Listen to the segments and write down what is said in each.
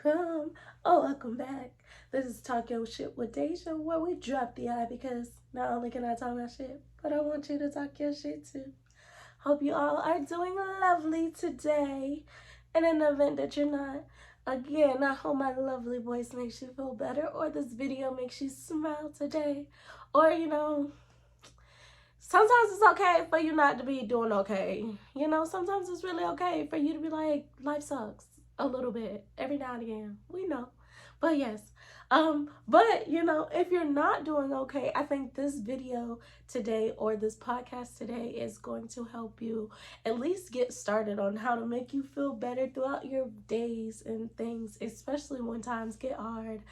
welcome. Oh, welcome back. This is Talk Your Shit with Deja, where we drop the eye because not only can I talk my shit, but I want you to talk your shit too. Hope you all are doing lovely today. And in the event that you're not, again, I hope my lovely voice makes you feel better, or this video makes you smile today. Or, sometimes it's okay for you not to be doing okay. Sometimes it's really okay for you to be like, life sucks a little bit every now and again. We know. But yes. But if you're not doing okay, I think this video today or this podcast today is going to help you at least get started on how to make you feel better throughout your days and things, especially when times get hard.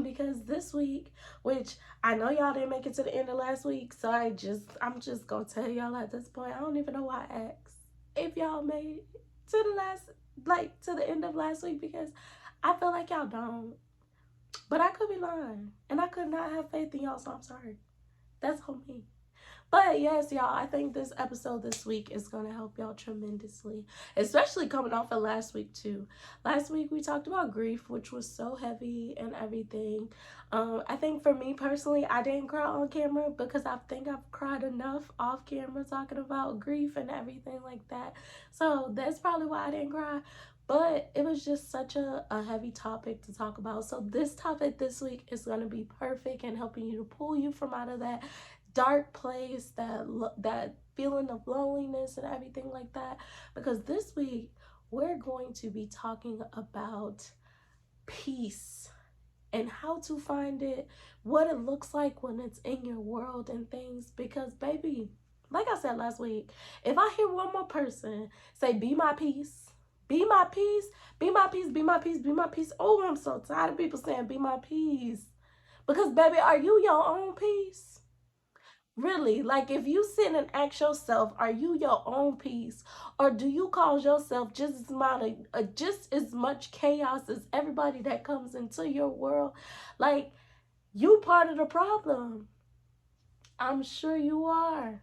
Because this week, which I know y'all didn't make it to the end of last week, so I'm just gonna tell y'all at this point, I don't even know why I asked if y'all made it to the end of last week, because I feel like y'all don't. But I could be lying, and I could not have faith in y'all, so I'm sorry. That's on me. But yes, y'all, I think this episode this week is going to help y'all tremendously, especially coming off of last week too. Last week we talked about grief, which was so heavy and everything. I think for me personally, I didn't cry on camera because I think I've cried enough off camera talking about grief and everything like that. So that's probably why I didn't cry. But it was just such a heavy topic to talk about. So this topic this week is going to be perfect in helping you to pull you from out of that dark place, that feeling of loneliness and everything like that. Because this week we're going to be talking about peace and how to find it, what it looks like when it's in your world and things. Because baby, like I said last week, if I hear one more person say be my peace, be my peace, be my peace, be my peace, be my peace. Oh, I'm so tired of people saying be my peace. Because baby, are you your own peace? Really, like if you sit and ask yourself, are you your own peace, or do you cause yourself just as much chaos as everybody that comes into your world? Like, you part of the problem. I'm sure you are,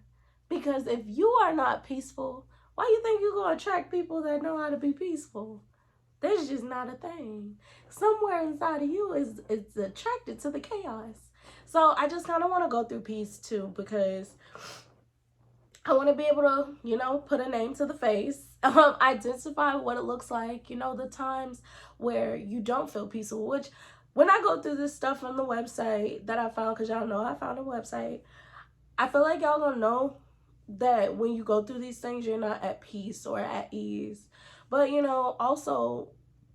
because if you are not peaceful, why you think you're gonna attract people that know how to be peaceful? That's just not a thing. Somewhere inside of you is attracted to the chaos. So I just kind of want to go through peace too, because I want to be able to, put a name to the face, identify what it looks like, the times where you don't feel peaceful, which when I go through this stuff on the website that I found, because y'all know I found a website, I feel like y'all don't know that when you go through these things, you're not at peace or at ease. But, also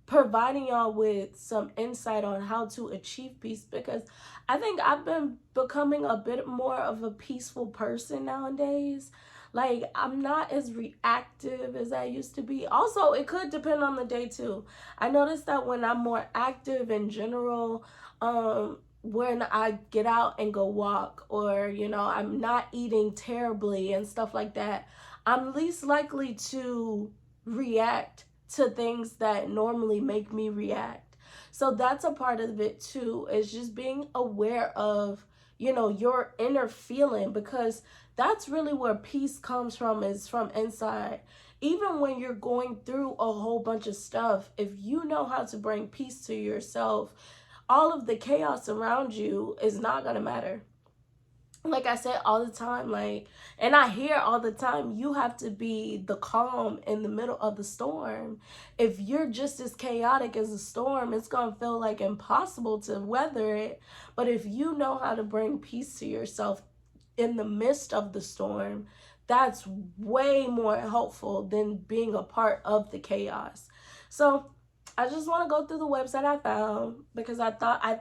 providing y'all with some insight on how to achieve peace, because I think I've been becoming a bit more of a peaceful person nowadays. Like, I'm not as reactive as I used to be. Also, it could depend on the day too. I noticed that when I'm more active in general, when I get out and go walk, or I'm not eating terribly and stuff like that, I'm least likely to react to things that normally make me react. So that's a part of it too, is just being aware of your inner feeling, because that's really where peace comes from, is from inside. Even when you're going through a whole bunch of stuff, if you know how to bring peace to yourself, all of the chaos around you is not gonna matter. Like I said all the time, and I hear all the time, you have to be the calm in the middle of the storm. If you're just as chaotic as a storm, it's gonna feel like impossible to weather it. But if you know how to bring peace to yourself in the midst of the storm, that's way more helpful than being a part of the chaos. So I just want to go through the website I found, because I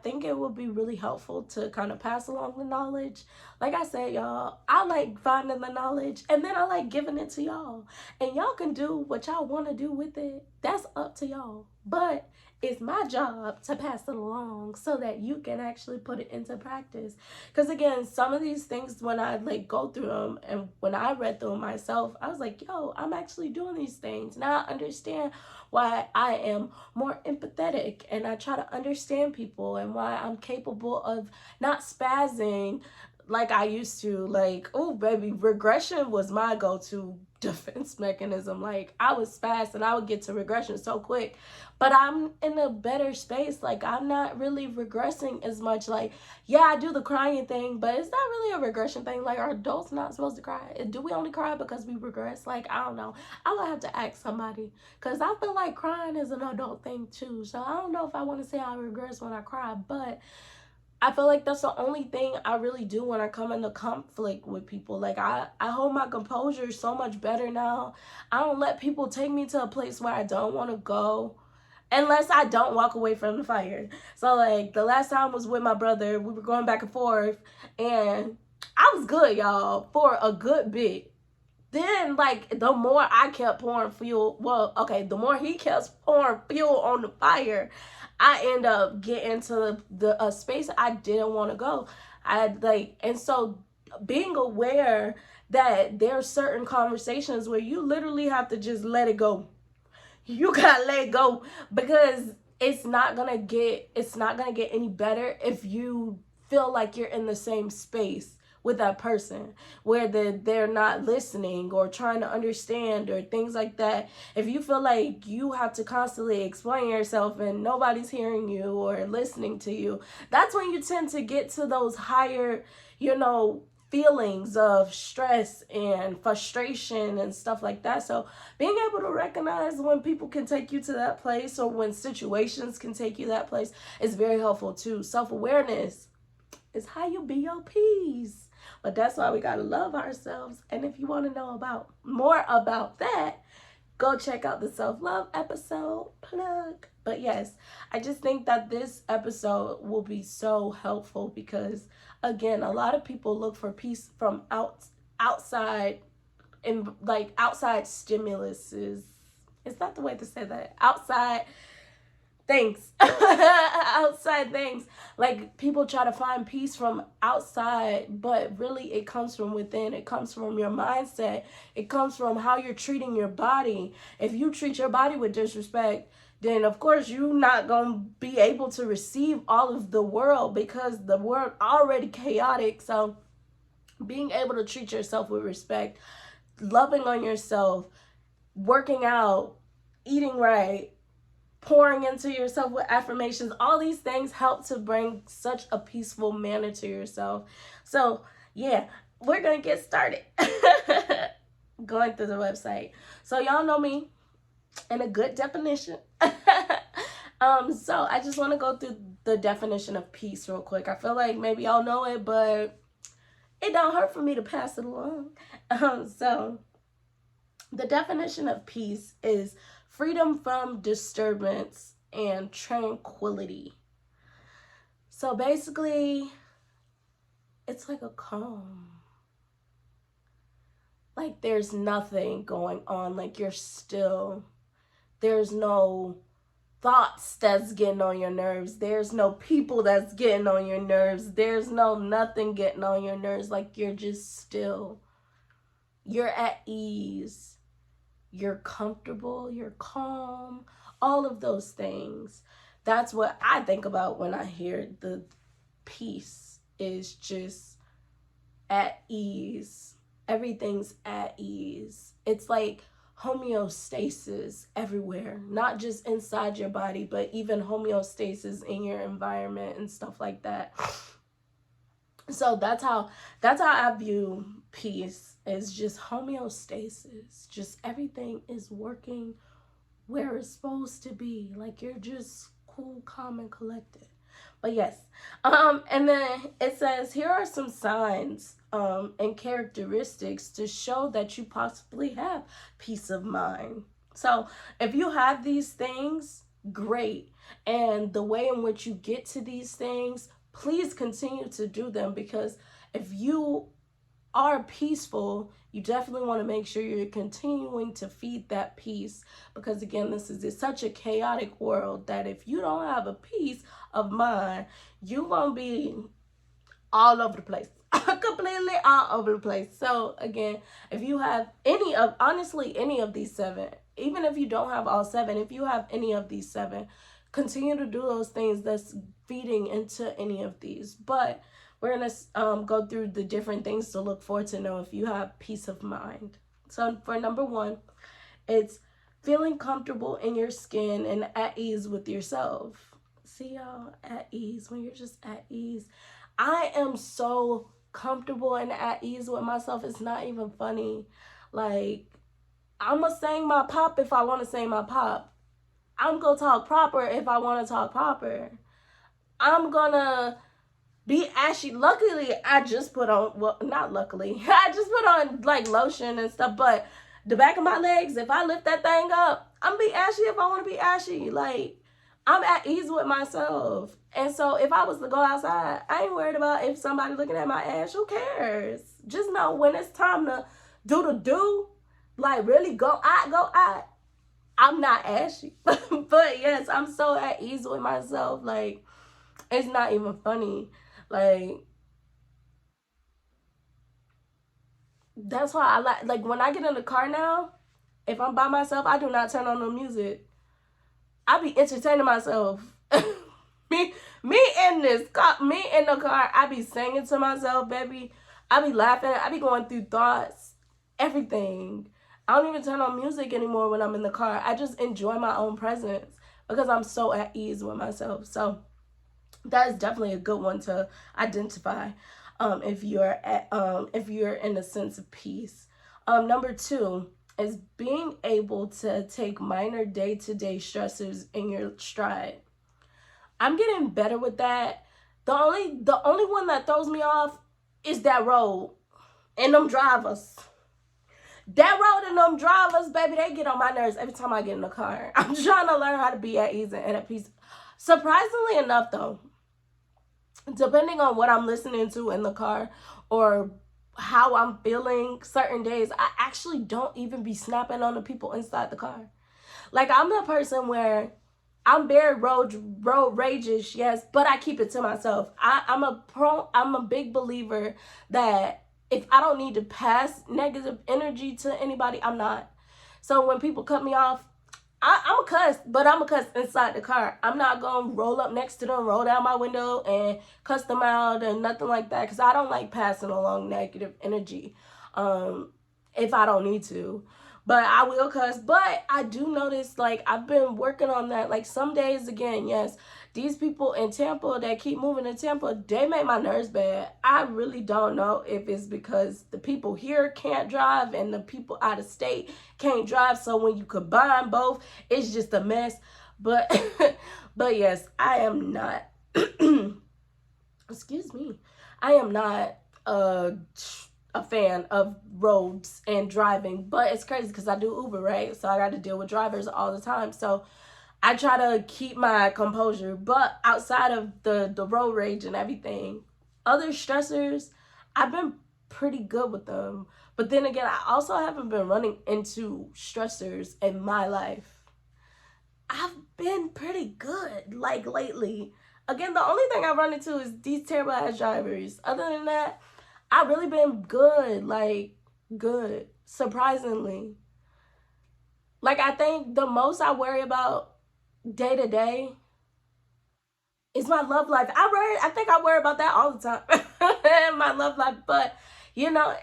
think it would be really helpful to kind of pass along the knowledge. Like I said, y'all, I like finding the knowledge, and then I like giving it to y'all. And y'all can do what y'all want to do with it. That's up to y'all. But it's my job to pass it along so that you can actually put it into practice. Because again, some of these things, when I go through them and when I read through them myself, I was like, yo, I'm actually doing these things. Now I understand why I am more empathetic, and I try to understand people, and why I'm capable of not spazzing like I used to. Like, oh baby, regression was my go-to defense mechanism. Like, I was fast and I would get to regression so quick, but I'm in a better space. Like, I'm not really regressing as much. Like, yeah, I do the crying thing, but it's not really a regression thing. Like, are adults not supposed to cry? Do we only cry because we regress? Like, I don't know. I would have to ask somebody, because I feel like crying is an adult thing too. So I don't know if I want to say I regress when I cry, but I feel like that's the only thing I really do when I come into conflict with people. Like, I hold my composure so much better now. I don't let people take me to a place where I don't want to go unless I don't walk away from the fire. So, like, the last time was with my brother. We were going back and forth, and I was good, y'all, for a good bit. Then, like, the more I kept pouring fuel, the more he kept pouring fuel on the fire, I end up getting to the space I didn't want to go. And so being aware that there are certain conversations where you literally have to just let it go. You gotta let it go, because it's not gonna get any better if you feel like you're in the same space with that person where they're not listening or trying to understand or things like that. If you feel like you have to constantly explain yourself and nobody's hearing you or listening to you, that's when you tend to get to those higher, feelings of stress and frustration and stuff like that. So being able to recognize when people can take you to that place or when situations can take you that place is very helpful too. Self-awareness is how you be your peace. But that's why we gotta love ourselves. And if you want to know more about that, go check out the self-love episode. Plug. But yes, I just think that this episode will be so helpful because, again, a lot of people look for peace from outside, and like outside stimulus is not the way to say that. Outside things. Outside things. Like, people try to find peace from outside, but really it comes from within. It comes from your mindset. It comes from how you're treating your body. If you treat your body with disrespect, then of course you're not going to be able to receive all of the world, because the world already chaotic. So being able to treat yourself with respect, loving on yourself, working out, eating right, pouring into yourself with affirmations, all these things help to bring such a peaceful manner to yourself. So yeah, we're gonna get started. Going through the website. So y'all know me in a good definition. So I just want to go through the definition of peace real quick. I feel like maybe y'all know it, but it don't hurt for me to pass it along. So the definition of peace is freedom from disturbance and tranquility. So basically, it's like a calm. Like, there's nothing going on. Like, you're still. There's no thoughts that's getting on your nerves. There's no people that's getting on your nerves. There's no nothing getting on your nerves. Like, you're just still. You're at ease. You're comfortable, you're calm, all of those things. That's what I think about when I hear the peace, is just at ease. Everything's at ease. It's like homeostasis everywhere, not just inside your body, but even homeostasis in your environment and stuff like that. So that's how I view peace, is just homeostasis. Just everything is working where it's supposed to be. Like, you're just cool, calm, and collected. But yes, and then it says, here are some signs and characteristics to show that you possibly have peace of mind. So if you have these things, great. And the way in which you get to these things, please continue to do them, because if you are peaceful, you definitely want to make sure you're continuing to feed that peace, because again, this is such a chaotic world that if you don't have a peace of mind, you're going to be all over the place. Completely all over the place. So again, if you have any of these 7, even if you don't have all 7, if you have any of these 7, continue to do those things that's feeding into any of these. But we're going to go through the different things to look for to know if you have peace of mind. So for number one, it's feeling comfortable in your skin and at ease with yourself. See, y'all, at ease, when you're just at ease. I am so comfortable and at ease with myself. It's not even funny. Like, I'm going to sing my pop if I want to sing my pop. I'm going to talk proper if I want to talk proper. I'm going to be ashy. Luckily, I just put on, well, not luckily, I just put on like lotion and stuff, but the back of my legs, if I lift that thing up, I'm gonna be ashy if I want to be ashy. Like, I'm at ease with myself. And so if I was to go outside, I ain't worried about if somebody looking at my ass. Who cares? Just know when it's time to do the do, like really go out, I'm not ashy. But yes, I'm so at ease with myself. Like, it's not even funny. Like, that's why I like when I get in the car now, if I'm by myself, I do not turn on the music. I be entertaining myself. me me in this car, me in the car, I be singing to myself, baby. I be laughing, I be going through thoughts, everything. I don't even turn on music anymore when I'm in the car. I just enjoy my own presence because I'm so at ease with myself. So that is definitely a good one to identify, if you're in a sense of peace. Number two is being able to take minor day-to-day stressors in your stride. I'm getting better with that. The only one that throws me off is that road and them drivers. That road and them drivers, baby, they get on my nerves every time I get in the car. I'm trying to learn how to be at ease and at peace. Surprisingly enough, though, depending on what I'm listening to in the car or how I'm feeling certain days, I actually don't even be snapping on the people inside the car. Like, I'm that person where I'm very road ragish, yes, but I keep it to myself. I'm a big believer that if I don't need to pass negative energy to anybody, I'm not. So when people cut me off, I'm a cuss, but I'm a cuss inside the car. I'm not going to roll up next to them, roll down my window and cuss them out and nothing like that, because I don't like passing along negative energy if I don't need to. But I will cuss. But I do notice, like, I've been working on that. Like, some days, again, yes, these people in Tampa that keep moving to Tampa, they make my nerves bad. I really don't know if it's because the people here can't drive and the people out of state can't drive. So when you combine both, it's just a mess. But, but yes, I am not, excuse me, I am not, a fan of roads and driving, but it's crazy because I do Uber, right? So I got to deal with drivers all the time. So I try to keep my composure, but outside of the road rage and everything, other stressors, I've been pretty good with them. But then again, I also haven't been running into stressors in my life. I've been pretty good, like, lately. Again, the only thing I run into is these terrible ass drivers. Other than that, I've really been good, like, good, surprisingly. Like, I think the most I worry about day to day is my love life. I think I worry about that all the time. My love life. But, you know,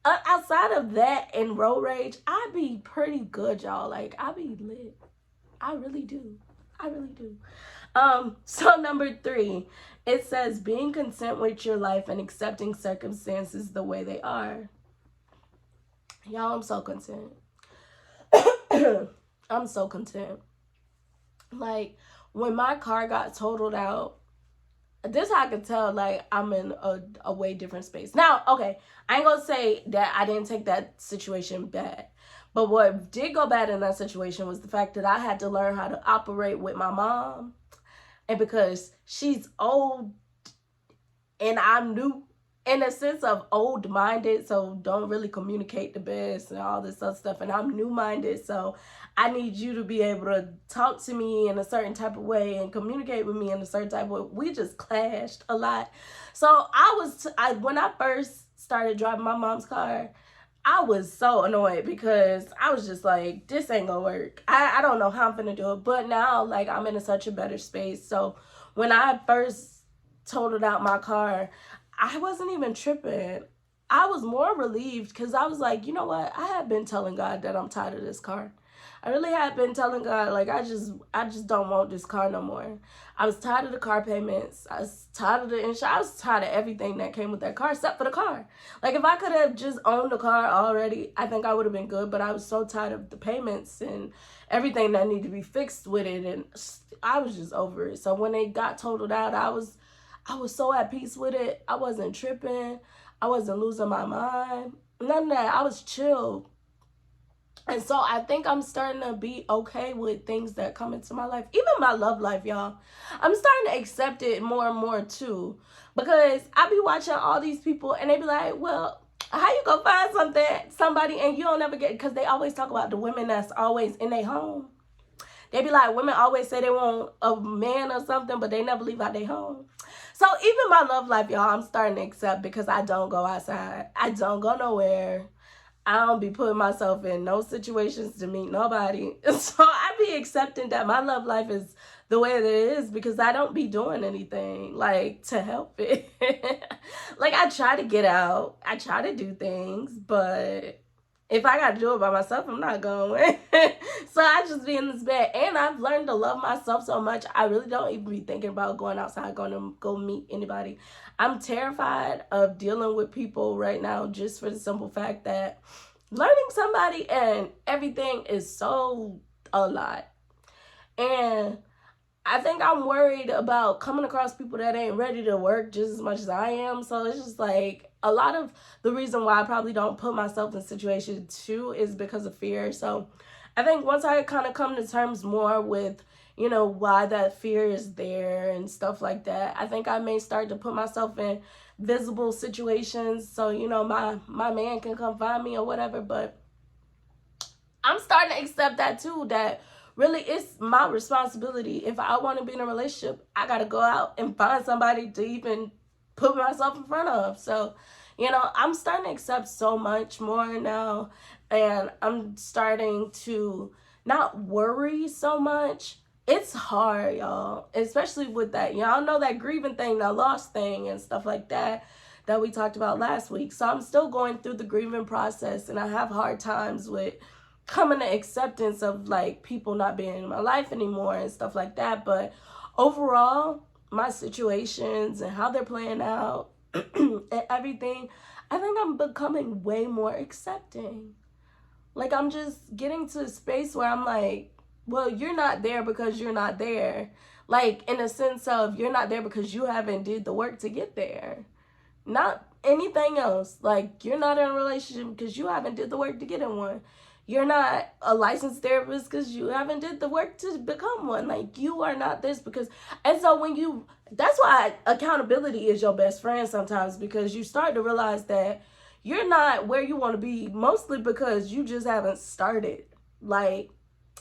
outside of that and road rage, I be pretty good, y'all. Like, I be lit. I really do. I really do. So number three, it says being content with your life and accepting circumstances the way they are. Y'all, I'm so content. I'm so content. Like, when my car got totaled out, this I could tell, like, I'm in a way different space. Now, okay, I ain't gonna say that I didn't take that situation bad. But what did go bad in that situation was the fact that I had to learn how to operate with my mom. And because she's old and I'm new, in a sense of old-minded, so don't really communicate the best and all this other stuff, and I'm new-minded, so I need you to be able to talk to me in a certain type of way and communicate with me in a certain type of way. We just clashed a lot. So when I first started driving my mom's car, I was so annoyed because I was just like, this ain't gonna work. I don't know how I'm gonna do it. But now, like, I'm in such a better space. So when I first totaled out my car, I wasn't even tripping. I was more relieved because I was like, you know what? I had been telling God that I'm tired of this car. I really had been telling God, like, I just don't want this car no more. I was tired of the car payments. I was tired of the insurance. I was tired of everything that came with that car except for the car. Like, if I could have just owned the car already, I think I would have been good. But I was so tired of the payments and everything that needed to be fixed with it. And I was just over it. So when it got totaled out, I was so at peace with it. I wasn't tripping. I wasn't losing my mind. None of that. I was chill. And so I think I'm starting to be okay with things that come into my life. Even my love life, y'all. I'm starting to accept it more and more too. Because I be watching all these people and they be like, well, how you gonna find somebody and you don't ever get, because they always talk about the women that's always in their home. They be like, women always say they want a man or something, but they never leave out their home. So even my love life, y'all, I'm starting to accept because I don't go outside. I don't go nowhere. I don't be putting myself in no situations to meet nobody. So I be accepting that my love life is the way that it is because I don't be doing anything like to help it. Like I try to get out. I try to do things, but if I got to do it by myself, I'm not going. So I just be in this bed. And I've learned to love myself so much. I really don't even be thinking about going outside, going to go meet anybody. I'm terrified of dealing with people right now just for the simple fact that learning somebody and everything is so a lot. And I think I'm worried about coming across people that ain't ready to work just as much as I am. So it's just like a lot of the reason why I probably don't put myself in situations too is because of fear. So I think once I kind of come to terms more with, why that fear is there and stuff like that, I think I may start to put myself in visible situations so, my man can come find me or whatever. But I'm starting to accept that too, that really it's my responsibility. If I want to be in a relationship, I got to go out and find somebody to even put myself in front of. So, I'm starting to accept so much more now. And I'm starting to not worry so much. It's hard, y'all, especially with that. Y'all know that grieving thing, that loss thing and stuff like that we talked about last week. So I'm still going through the grieving process and I have hard times with coming to acceptance of like people not being in my life anymore and stuff like that. But overall, my situations and how they're playing out and everything, I think I'm becoming way more accepting. Like I'm just getting to a space where I'm like, well, you're not there because you're not there. Like in a sense of you're not there because you haven't did the work to get there. Not anything else. Like you're not in a relationship because you haven't did the work to get in one. You're not a licensed therapist because you haven't did the work to become one. Like you are not this because, and so that's why accountability is your best friend sometimes, because you start to realize that you're not where you want to be, mostly because you just haven't started. Like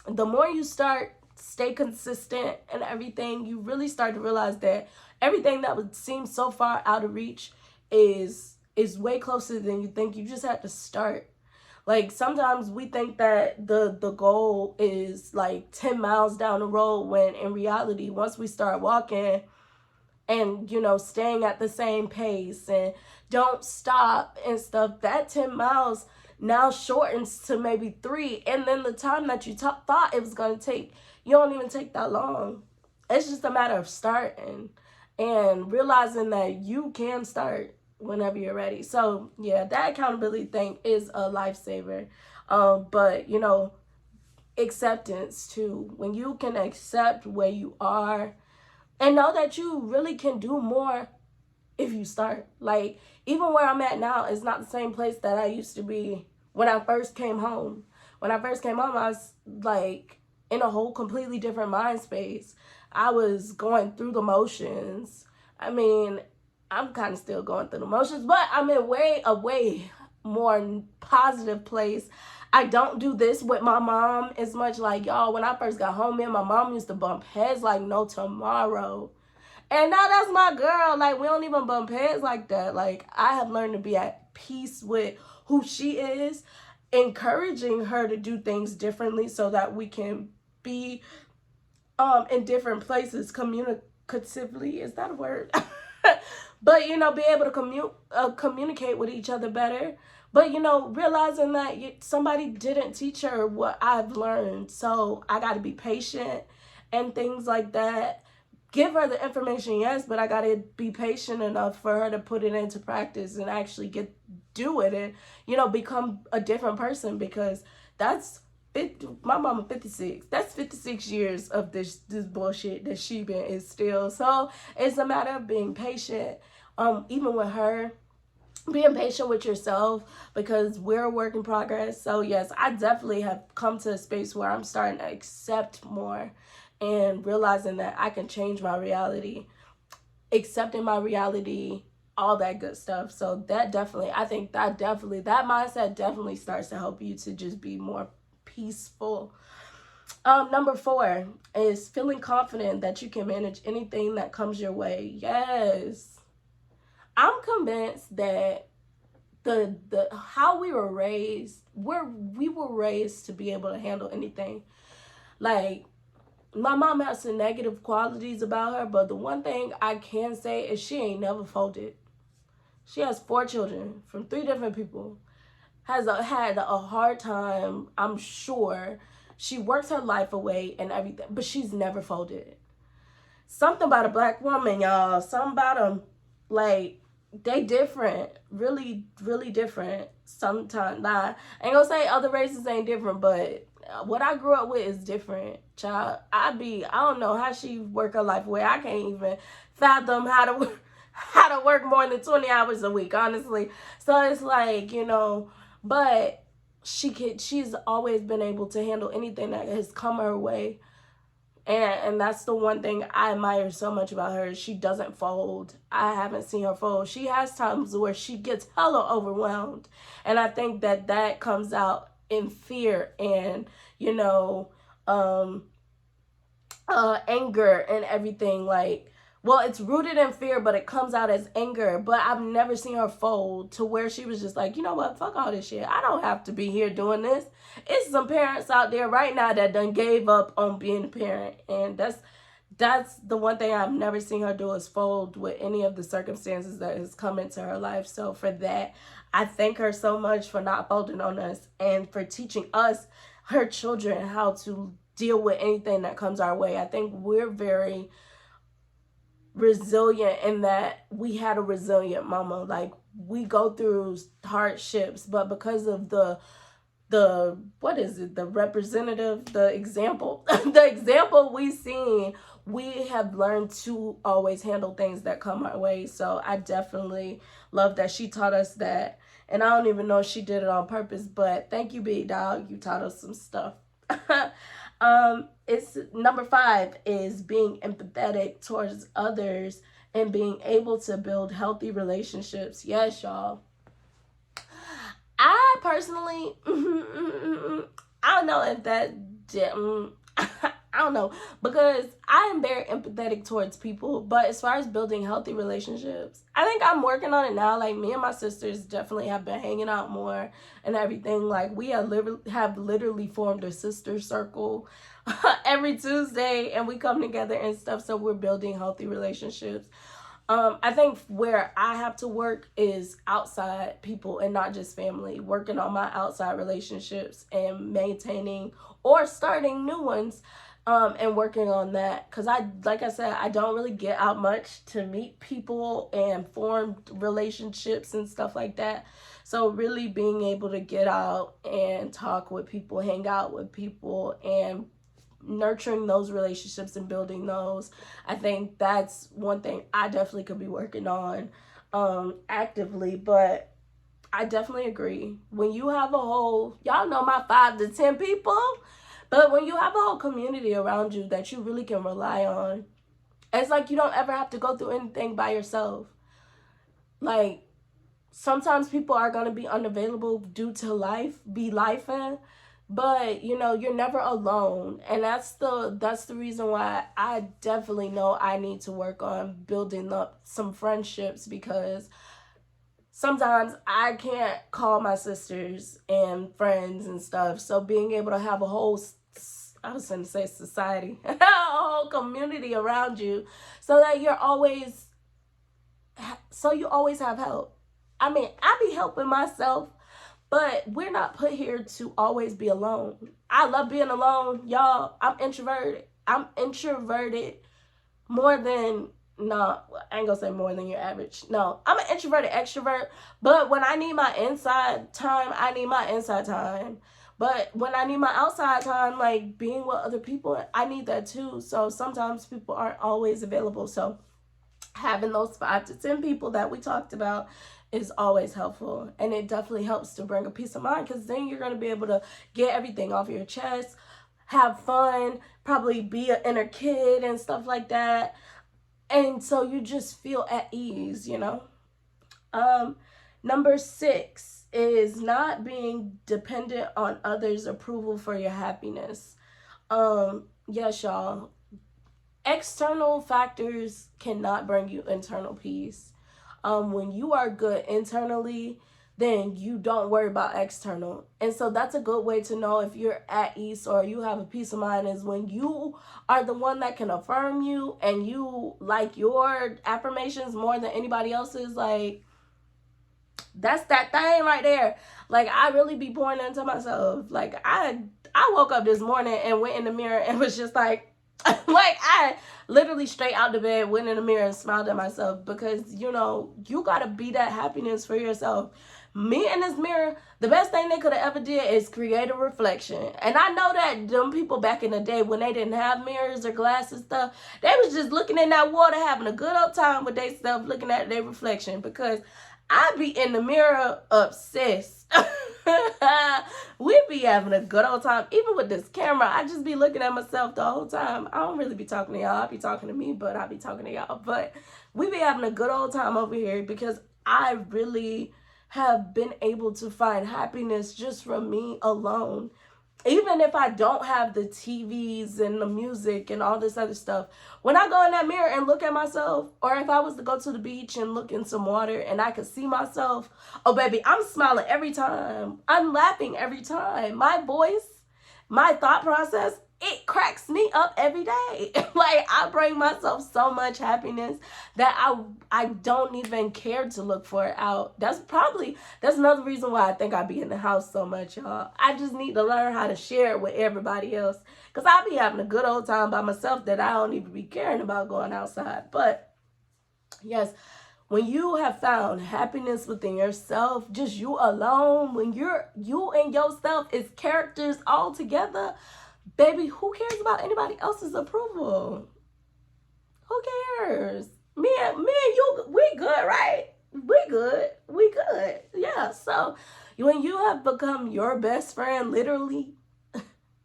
the more you stay consistent and everything, you really start to realize that everything that would seem so far out of reach is way closer than you think. You just have to start. Like sometimes we think that the goal is like 10 miles down the road, when in reality, once we start walking and staying at the same pace and don't stop and stuff, that 10 miles now shortens to maybe 3, and then the time that you thought it was going to take, you don't even take that long. It's just a matter of starting and realizing that you can start whenever you're ready. So yeah, that accountability thing is a lifesaver. But acceptance too, when you can accept where you are and know that you really can do more if you start. Like even where I'm at now is not the same place that I used to be when I first came home. When I first came home, I was like in a whole completely different mind space. I was going through the motions. I mean, I'm kind of still going through the motions, but I'm in a way more positive place. I don't do this with my mom as much. Like, y'all, when I first got home, me and my mom used to bump heads like no tomorrow. And now that's my girl. Like, we don't even bump heads like that. Like, I have learned to be at peace with who she is, encouraging her to do things differently so that we can be in different places communicatively. Is that a word? But, be able to communicate with each other better. But, realizing that somebody didn't teach her what I've learned. So I got to be patient and things like that. Give her the information, yes, but I got to be patient enough for her to put it into practice and actually do it and, become a different person, because that's my mama 56. That's 56 years of this bullshit that she been instilled. So it's a matter of being patient. Even with her, being patient with yourself, because we're a work in progress. So yes, I definitely have come to a space where I'm starting to accept more and realizing that I can change my reality, accepting my reality, all that good stuff. So that definitely, I think that mindset definitely starts to help you to just be more peaceful. Number 4 is feeling confident that you can manage anything that comes your way. Yes. I'm convinced that the how we were raised, we were raised to be able to handle anything. Like, my mom has some negative qualities about her, but the one thing I can say is she ain't never folded. She has 4 children from 3 different people. Had a hard time, I'm sure. She works her life away and everything, but she's never folded. Something about a black woman, y'all. Something about them, like, they different. Really, really different. Sometimes, nah, I ain't gonna say other races ain't different, but what I grew up with is different, child. I don't know how she work her life away. I can't even fathom how to work more than 20 hours a week, honestly. So it's like, but she's always been able to handle anything that has come her way. And that's the one thing I admire so much about her. She doesn't fold. I haven't seen her fold. She has times where she gets hella overwhelmed. And I think that comes out in fear and, anger and everything. Like, well, it's rooted in fear, but it comes out as anger. But I've never seen her fold to where she was just like, you know what, fuck all this shit. I don't have to be here doing this. It's some parents out there right now that done gave up on being a parent. And that's the one thing I've never seen her do, is fold with any of the circumstances that has come into her life. So for that, I thank her so much for not folding on us and for teaching us, her children, how to deal with anything that comes our way. I think we're very resilient in that we had a resilient mama. Like, we go through hardships, but because of the what is it, the representative, the example the example we seen, we have learned to always handle things that come our way. So I definitely love that she taught us that. And I don't even know if she did it on purpose, but thank you, big dog, you taught us some stuff. It's number 5 is being empathetic towards others and being able to build healthy relationships. Yes, y'all. I personally, I don't know if that, I don't know, because I am very empathetic towards people. But as far as building healthy relationships, I think I'm working on it now. Like, me and my sisters definitely have been hanging out more and everything. Like, we have literally formed a sister circle every Tuesday, and we come together and stuff. So we're building healthy relationships. I think where I have to work is outside people and not just family. Working on my outside relationships and maintaining or starting new ones, and working on that. Because like I said, I don't really get out much to meet people and form relationships and stuff like that. So really being able to get out and talk with people, hang out with people, and nurturing those relationships and building those, I think that's one thing I definitely could be working on actively. But I definitely agree, when you have a whole, y'all know my 5 to 10 people, but when you have a whole community around you that you really can rely on, it's like you don't ever have to go through anything by yourself. Like, sometimes people are going to be unavailable due to life, but you're never alone. And that's the reason why I definitely know I need to work on building up some friendships, because sometimes I can't call my sisters and friends and stuff. So being able to have a whole, I was going to say society, a whole community around you, so that you're always so you always have help. I mean, I be helping myself, but we're not put here to always be alone. I love being alone, y'all. I'm introverted. I'm introverted more than, no, I ain't gonna say more than your average. No, I'm an introverted extrovert, but when I need my inside time, I need my inside time. But when I need my outside time, like being with other people, I need that too. So sometimes people aren't always available. So having those 5 to 10 people that we talked about is always helpful, and it definitely helps to bring a peace of mind, because then you're going to be able to get everything off your chest, have fun, probably be an inner kid and stuff like that, and so you just feel at ease, you know. Number 6 is not being dependent on others' approval for your happiness. Yes, y'all, external factors cannot bring you internal peace. When you are good internally, then you don't worry about external. And so that's a good way to know if you're at ease or you have a peace of mind, is when you are the one that can affirm you and you like your affirmations more than anybody else's. Like, that's that thing right there. Like, I really be pouring into myself. Like, I woke up this morning and went in the mirror and was just like I literally straight out the bed, went in the mirror and smiled at myself, because, you know, you gotta be that happiness for yourself. Me in this mirror, the best thing they could have ever did is create a reflection. And I know that them people back in the day, when they didn't have mirrors or glasses stuff, they was just looking in that water, having a good old time with they self, looking at their reflection, because I be in the mirror obsessed. We be having a good old time. Even with this camera, I just be looking at myself the whole time. I don't really be talking to y'all. I be talking to me, but I be talking to y'all. But we be having a good old time over here, because I really have been able to find happiness just from me alone. Even if I don't have the TVs and the music and all this other stuff, when I go in that mirror and look at myself, or if I was to go to the beach and look in some water and I could see myself, oh baby, I'm smiling every time. I'm laughing every time. My voice, my thought process, it cracks me up every day. Like, I bring myself so much happiness that I don't even care to look for it out. That's another reason why I think I be in the house so much, y'all. I just need to learn how to share it with everybody else, because I be having a good old time by myself that I don't even be caring about going outside. But yes, when you have found happiness within yourself, just you alone, when you and yourself is characters all together, baby, who cares about anybody else's approval? Who cares? Me and you, we good, right? We good. We good. Yeah. So when you have become your best friend, literally,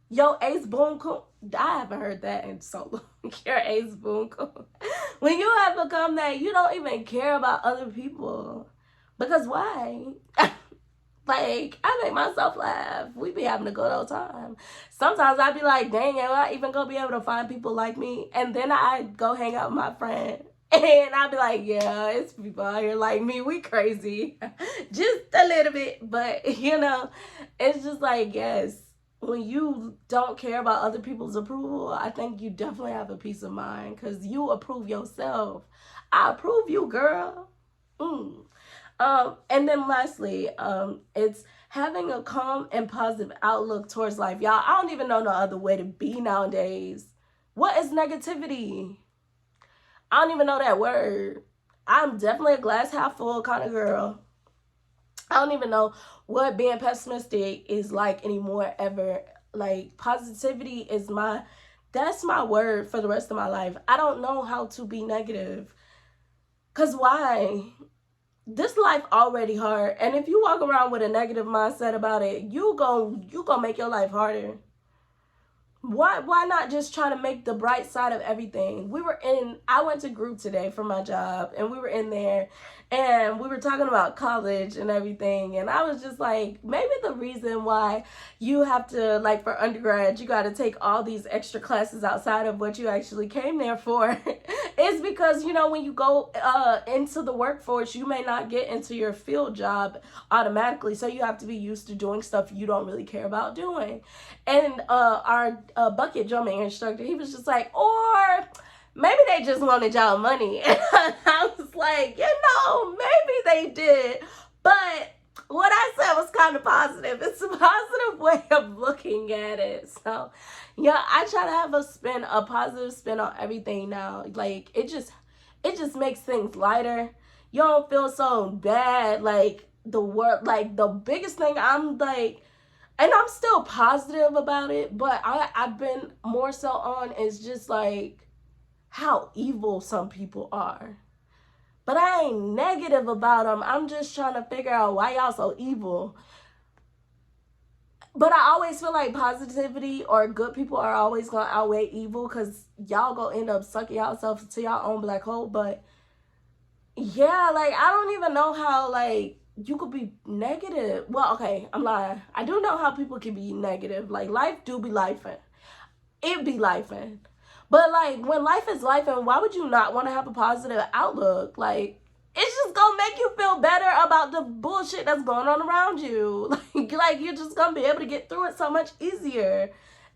your ace boon coon. I haven't heard that in so long. Your ace boon coon. When you have become that, you don't even care about other people. Because why? Like, I make myself laugh. We be having a good old time. Sometimes I be like, dang, am I even gonna be able to find people like me? And then I go hang out with my friend. And I be like, yeah, it's people out here like me. We crazy. Just a little bit. But, you know, it's just like, yes, when you don't care about other people's approval, I think you definitely have a peace of mind, because you approve yourself. I approve you, girl. And then lastly, it's having a calm and positive outlook towards life. Y'all, I don't even know no other way to be nowadays. What is negativity? I don't even know that word. I'm definitely a glass half full kind of girl. I don't even know what being pessimistic is like anymore, ever. Like, positivity is that's my word for the rest of my life. I don't know how to be negative. Because why? This life already hard, and if you walk around with a negative mindset about it, you gonna make your life harder. Why not just try to make the bright side of everything? I went to group today for my job, and we were in there, and we were talking about college and everything, and I was just like, maybe the reason why you have to, like, for undergrad, you got to take all these extra classes outside of what you actually came there for is because, you know, when you go into the workforce, you may not get into your field job automatically, so you have to be used to doing stuff you don't really care about doing. And our bucket jumping instructor, he was just like, or maybe they just wanted y'all money. And I was like, maybe they did. But what I said was kind of positive. It's a positive way of looking at it. So, yeah, I try to have a positive spin on everything now. Like, it just makes things lighter. You don't feel so bad. Like, the biggest thing I'm like, and I'm still positive about it, but I've been more so on is just like how evil some people are. But I ain't negative about them. I'm just trying to figure out why y'all so evil. But I always feel like positivity or good people are always going to outweigh evil, because y'all going to end up sucking yourself to your own black hole. But yeah, like, I don't even know how, like, you could be negative. Well, okay, I'm lying. I do know how people can be negative. Like, life do be lifing. It be lifing. But, like, when life is lifing, why would you not want to have a positive outlook? Like, it's just gonna make you feel better about the bullshit that's going on around you. Like you're just gonna be able to get through it so much easier.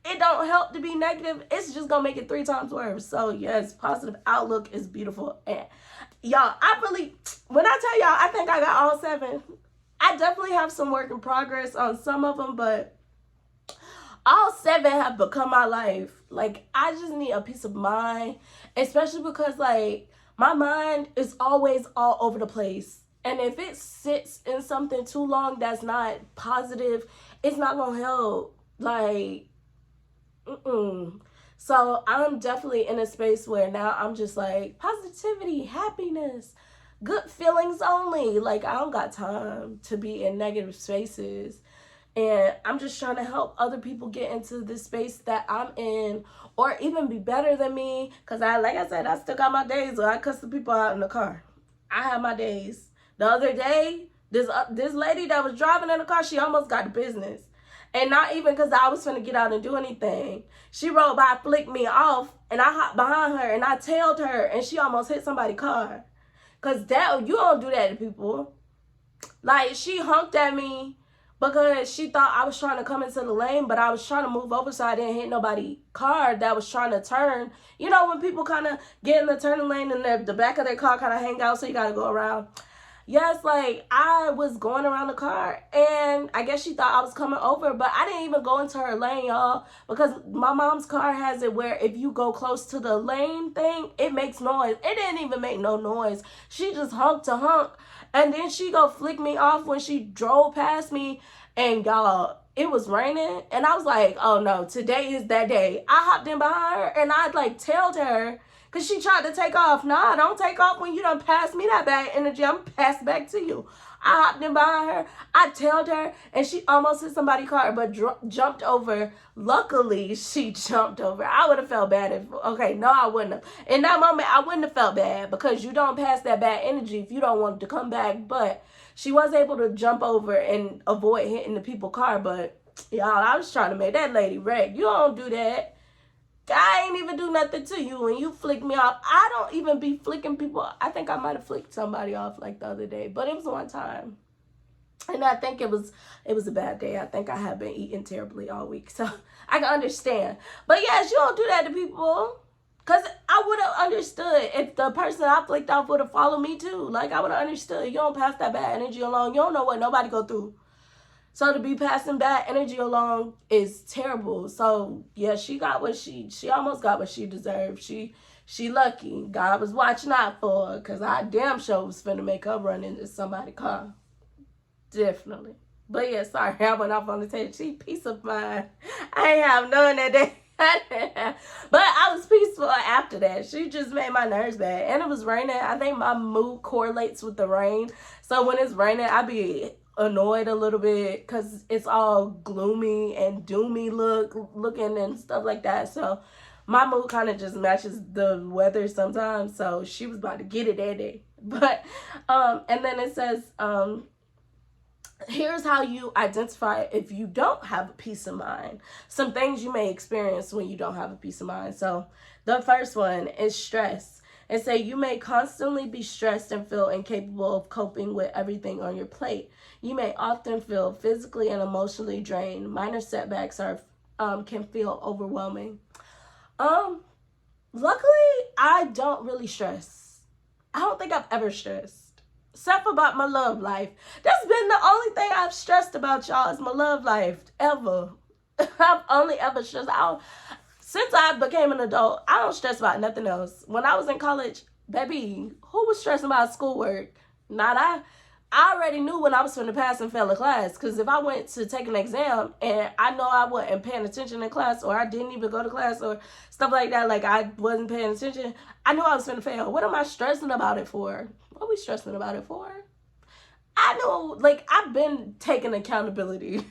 It don't help to be negative. It's just gonna make it 3 times worse. So, yes, positive outlook is beautiful. And y'all, when I tell y'all, I think I got all 7. I definitely have some work in progress on some of them, but all 7 have become my life. Like, I just need a peace of mind, especially because, like, my mind is always all over the place. And if it sits in something too long that's not positive, it's not gonna help. Like, So I'm definitely in a space where now I'm just like, positivity, happiness, good feelings only. Like, I don't got time to be in negative spaces. And I'm just trying to help other people get into the space that I'm in, or even be better than me. Because like I said, I still got my days where I cuss the people out in the car. I have my days. The other day, this lady that was driving in the car, she almost got the business. And not even because I was finna get out and do anything. She rode by, flicked me off, and I hopped behind her, and I tailed her, and she almost hit somebody's car. Because you don't do that to people. Like, she honked at me because she thought I was trying to come into the lane, but I was trying to move over so I didn't hit nobody's car that was trying to turn. You know, when people kind of get in the turning lane and the back of their car kind of hang out, so you got to go around. Yes, like, I was going around the car, and I guess she thought I was coming over, but I didn't even go into her lane, y'all, because my mom's car has it where if you go close to the lane thing, it makes noise. It didn't even make no noise. She just honked to honk, and then she go flick me off when she drove past me, and y'all, it was raining, and I was like, oh no, today is that day. I hopped in behind her, and I, like, tailed her, because she tried to take off. Nah, don't take off when you done pass me that bad energy. I'm passed back to you. I hopped in behind her. I tailed her, and she almost hit somebody's car, but jumped over. Luckily, she jumped over. I would have felt bad if, okay, no, I wouldn't have. In that moment, I wouldn't have felt bad, because you don't pass that bad energy if you don't want it to come back. But she was able to jump over and avoid hitting the people's car. But, y'all, I was trying to make that lady wreck. You don't do that. I ain't even do nothing to you and you flick me off. I don't even be flicking people. I think I might have flicked somebody off like the other day, but it was one time. And I think it was a bad day. I think I have been eating terribly all week, so I can understand. But yes, you don't do that to people. Because I would have understood if the person I flicked off would have followed me too. Like, I would have understood. You don't pass that bad energy along. You don't know what nobody go through. So to be passing bad energy along is terrible. So yeah, she almost got what she deserved. She lucky. God was watching out for her, because I damn sure was finna make her run into somebody's car. Definitely. But yeah, sorry, I went off on the tangent. She peace of mind. I ain't have none that day. But I was peaceful after that. She just made my nerves bad. And it was raining. I think my mood correlates with the rain. So when it's raining, I be annoyed a little bit, because it's all gloomy and doomy looking and stuff like that. So my mood kind of just matches the weather sometimes. So she was about to get it that day. But and then it says here's how you identify if you don't have a peace of mind. Some things you may experience when you don't have a peace of mind. So the first one is stress. And say you may constantly be stressed and feel incapable of coping with everything on your plate. You may often feel physically and emotionally drained. Minor setbacks can feel overwhelming. luckily, I don't really stress. I don't think I've ever stressed. Except about my love life. That's been the only thing I've stressed about, y'all, is my love life. Ever. I've only ever stressed. Since I became an adult, I don't stress about nothing else. When I was in college, baby, who was stressing about schoolwork? Not I. I already knew when I was going to pass and fail a class, because if I went to take an exam and I know I wasn't paying attention in class, or I didn't even go to class, or stuff like that, like I wasn't paying attention, I knew I was going to fail. What am I stressing about it for? What are we stressing about it for? I know, like, I've been taking accountability.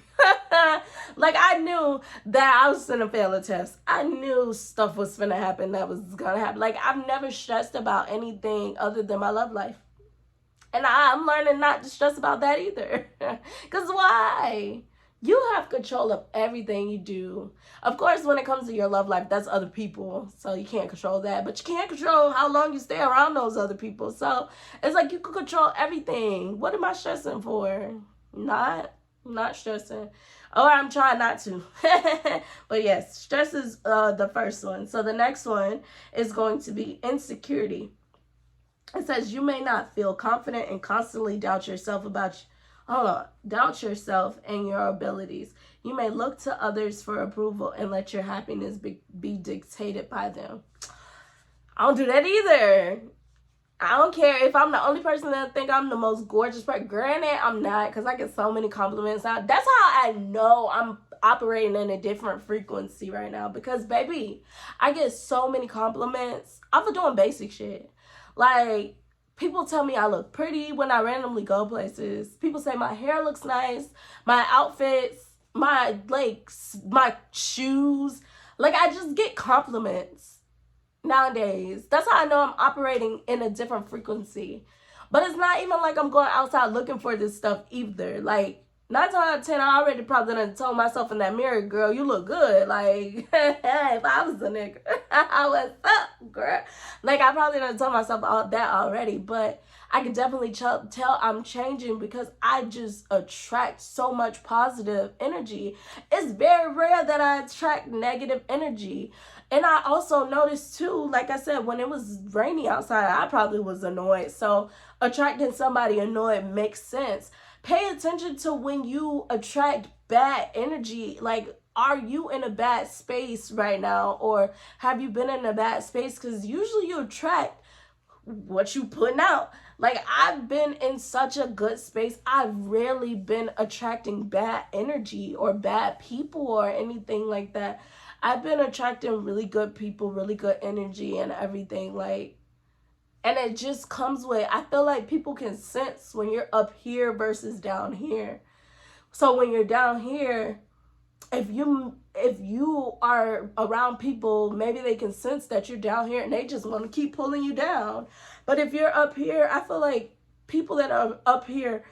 Like, I knew that I was gonna fail a test. I knew stuff was gonna happen that was gonna happen. Like, I've never stressed about anything other than my love life. And I'm learning not to stress about that either. Because why? You have control of everything you do. Of course, when it comes to your love life, that's other people. So you can't control that. But you can't control how long you stay around those other people. So it's like you can control everything. What am I stressing for? Not stressing. Or I'm trying not to. But yes, stress is the first one. So the next one is going to be insecurity. It says you may not feel confident and constantly doubt yourself doubt yourself and your abilities. You may look to others for approval and let your happiness be dictated by them. I don't do that either. I don't care if I'm the only person that think I'm the most gorgeous person. Granted, I'm not, because I get so many compliments out. That's how I know I'm operating in a different frequency right now. Because, baby, I get so many compliments. I'm for doing basic shit. Like, people tell me I look pretty when I randomly go places. People say my hair looks nice, my outfits, my shoes. Like, I just get compliments nowadays. That's how I know I'm operating in a different frequency. But it's not even like I'm going outside looking for this stuff either. Like, 9 times out of 10, I already probably done told myself in that mirror, girl, you look good. Like, if I was a nigga, what's up, girl? Like, I probably done told myself all that already. But I can definitely tell I'm changing because I just attract so much positive energy. It's very rare that I attract negative energy. And I also noticed too, like I said, when it was rainy outside, I probably was annoyed. So attracting somebody annoyed makes sense. Pay attention to when you attract bad energy. Like, are you in a bad space right now? Or have you been in a bad space? Because usually you attract what you putting out. Like, I've been in such a good space. I've rarely been attracting bad energy or bad people or anything like that. I've been attracting really good people, really good energy and everything. Like, and it just comes with, I feel like people can sense when you're up here versus down here. So when you're down here, if you are around people, maybe they can sense that you're down here and they just want to keep pulling you down. But if you're up here, I feel like people that are up here,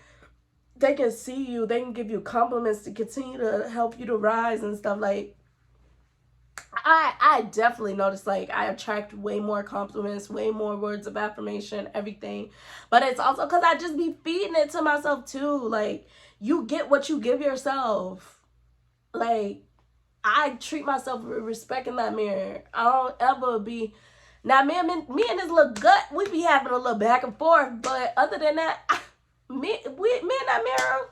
they can see you, they can give you compliments to continue to help you to rise and stuff. Like, I definitely noticed, like, I attract way more compliments, way more words of affirmation, everything. But it's also because I just be feeding it to myself too. Like, you get what you give yourself. Like, I treat myself with respect in that mirror. I don't ever be... Now, me and this little gut, we be having a little back and forth. But other than that, me in that mirror,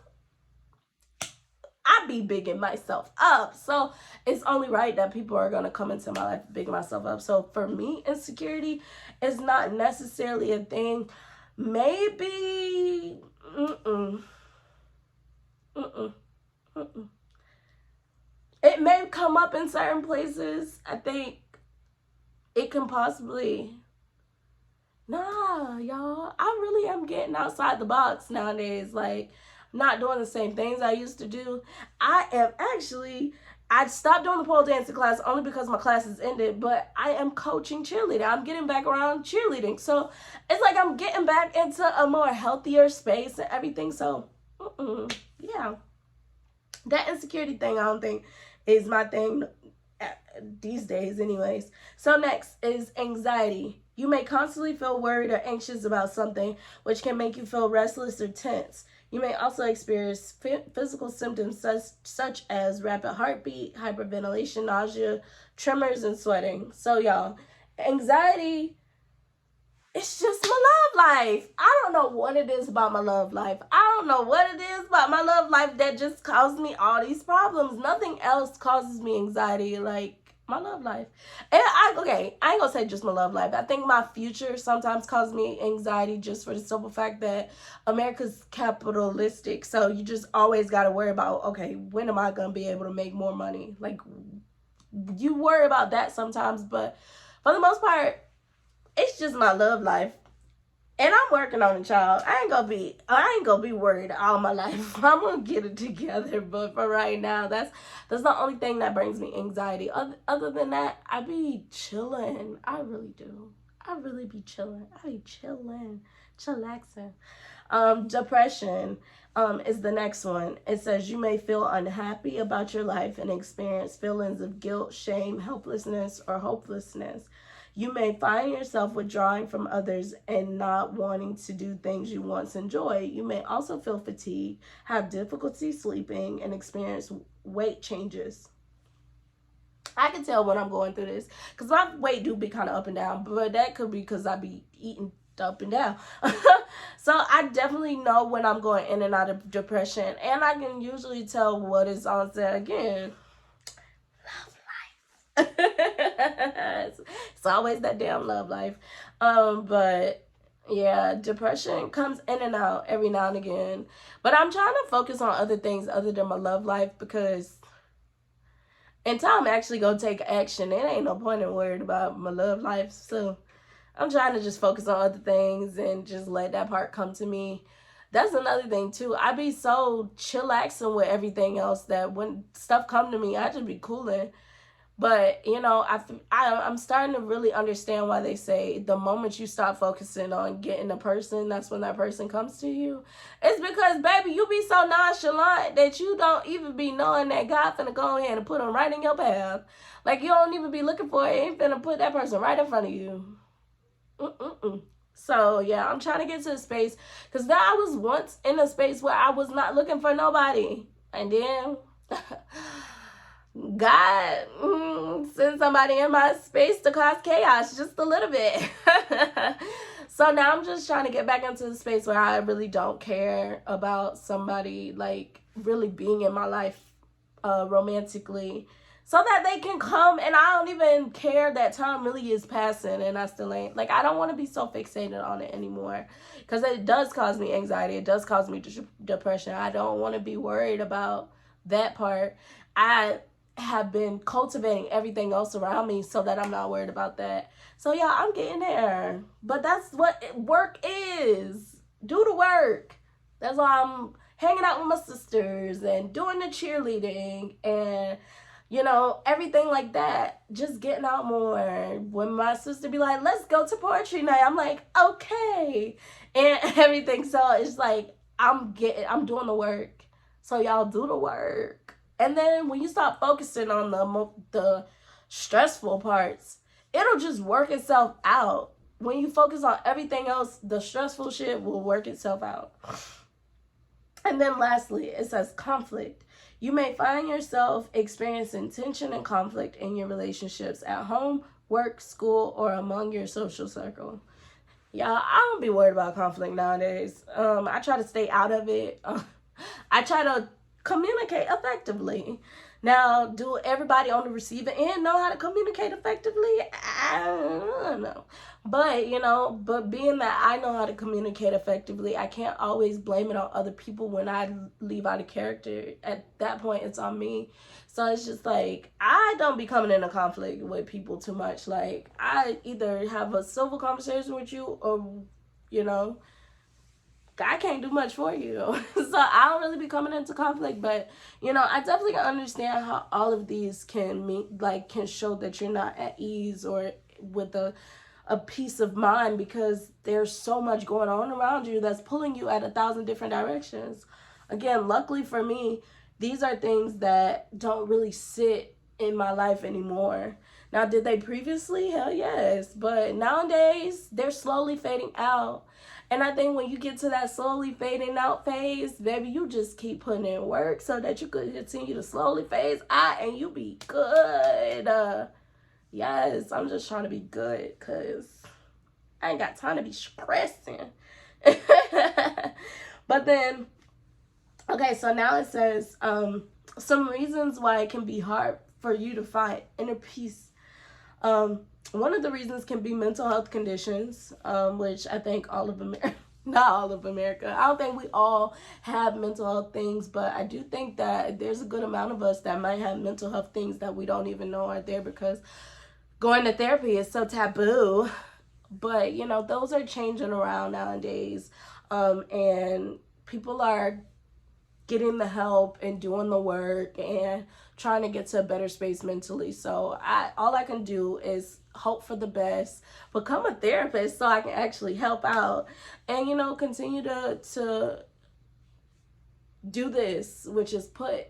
I be bigging myself up. So it's only right that people are going to come into my life bigging myself up. So for me, insecurity is not necessarily a thing. Maybe, it may come up in certain places. I think it can possibly... Nah, y'all. I really am getting outside the box nowadays. Like, not doing the same things I used to do. I stopped doing the pole dancing class only because my classes ended, but I am coaching cheerleading. I'm getting back around cheerleading. So it's like I'm getting back into a more healthier space and everything. So, yeah. That insecurity thing, I don't think is my thing these days anyways. So next is anxiety. You may constantly feel worried or anxious about something, which can make you feel restless or tense. You may also experience physical symptoms such as rapid heartbeat, hyperventilation, nausea, tremors, and sweating. So y'all, Anxiety, it's just my love life. I don't know what it is about my love life. I don't know what it is about my love life that just causes me all these problems. Nothing else causes me anxiety like my love life. And I ain't gonna say just my love life. I think my future sometimes causes me anxiety just for the simple fact that America's capitalistic. So you just always gotta worry about, okay, when am I gonna be able to make more money? Like, you worry about that sometimes, but for the most part, it's just my love life. And I'm working on it, child. I ain't gonna be worried all my life. I'm gonna get it together. But for right now, that's the only thing that brings me anxiety. Other than that, I be chilling. I really do. I really be chilling. I be chilling, chillaxing. Depression is the next one. It says you may feel unhappy about your life and experience feelings of guilt, shame, helplessness, or hopelessness. You may find yourself withdrawing from others and not wanting to do things you once enjoyed. You may also feel fatigued, have difficulty sleeping, and experience weight changes. I can tell when I'm going through this because my weight do be kind of up and down, but that could be because I be eating up and down. So I definitely know when I'm going in and out of depression, and I can usually tell what is onset again. It's always that damn love life. But yeah, depression comes in and out every now and again. But I'm trying to focus on other things other than my love life because until I'm actually gonna take action, it ain't no point in worried about my love life. So I'm trying to just focus on other things and just let that part come to me. That's another thing too. I be so chillaxing with everything else that when stuff come to me, I just be cooling. But, you know, I'm starting to really understand why they say the moment you stop focusing on getting a person, that's when that person comes to you. It's because, baby, you be so nonchalant that you don't even be knowing that God finna go ahead and put them right in your path. Like, you don't even be looking for it. He ain't finna put that person right in front of you. So, yeah, I'm trying to get to a space. Because now I was once in a space where I was not looking for nobody. And then... God send somebody in my space to cause chaos just a little bit. So now I'm just trying to get back into the space where I really don't care about somebody like really being in my life romantically, so that they can come and I don't even care that time really is passing and I still ain't. Like, I don't want to be so fixated on it anymore because it does cause me anxiety. It does cause me depression. I don't want to be worried about that part. I have been cultivating everything else around me so that I'm not worried about that. So yeah, I'm getting there. But that's what work is. Do the work. That's why I'm hanging out with my sisters and doing the cheerleading and, you know, everything like that. Just getting out more. When my sister be like, let's go to poetry night, I'm like, okay. And everything. So it's like I'm doing the work. So y'all do the work. And then when you stop focusing on the stressful parts, it'll just work itself out. When you focus on everything else, the stressful shit will work itself out. And then lastly, it says conflict. You may find yourself experiencing tension and conflict in your relationships at home, work, school, or among your social circle. Y'all, I don't be worried about conflict nowadays. I try to stay out of it. I try to communicate effectively. Now, do everybody on the receiving end know how to communicate effectively? I don't know. But, you know, being that I know how to communicate effectively, I can't always blame it on other people when I leave out of character. At that point, it's on me. So it's just like, I don't be coming into conflict with people too much. Like, I either have a civil conversation with you or, you know, I can't do much for you. So I don't really be coming into conflict, but you know, I definitely understand how all of these can show that you're not at ease or with a peace of mind because there's so much going on around you that's pulling you at 1,000 different directions. Again, luckily for me, these are things that don't really sit in my life anymore. Now, did they previously? Hell yes. But nowadays, they're slowly fading out. And I think when you get to that slowly fading out phase, baby, you just keep putting in work so that you could continue to slowly phase out and you be good. Yes, I'm just trying to be good because I ain't got time to be stressing. But then, okay, so now it says some reasons why it can be hard for you to find inner peace. One of the reasons can be mental health conditions, which I think all of America, not all of America, I don't think we all have mental health things, but I do think that there's a good amount of us that might have mental health things that we don't even know are there because going to therapy is so taboo. But, you know, those are changing around nowadays. And people are getting the help and doing the work and trying to get to a better space mentally. So all I can do is hope for the best, become a therapist so I can actually help out and, you know, continue to do this, which is put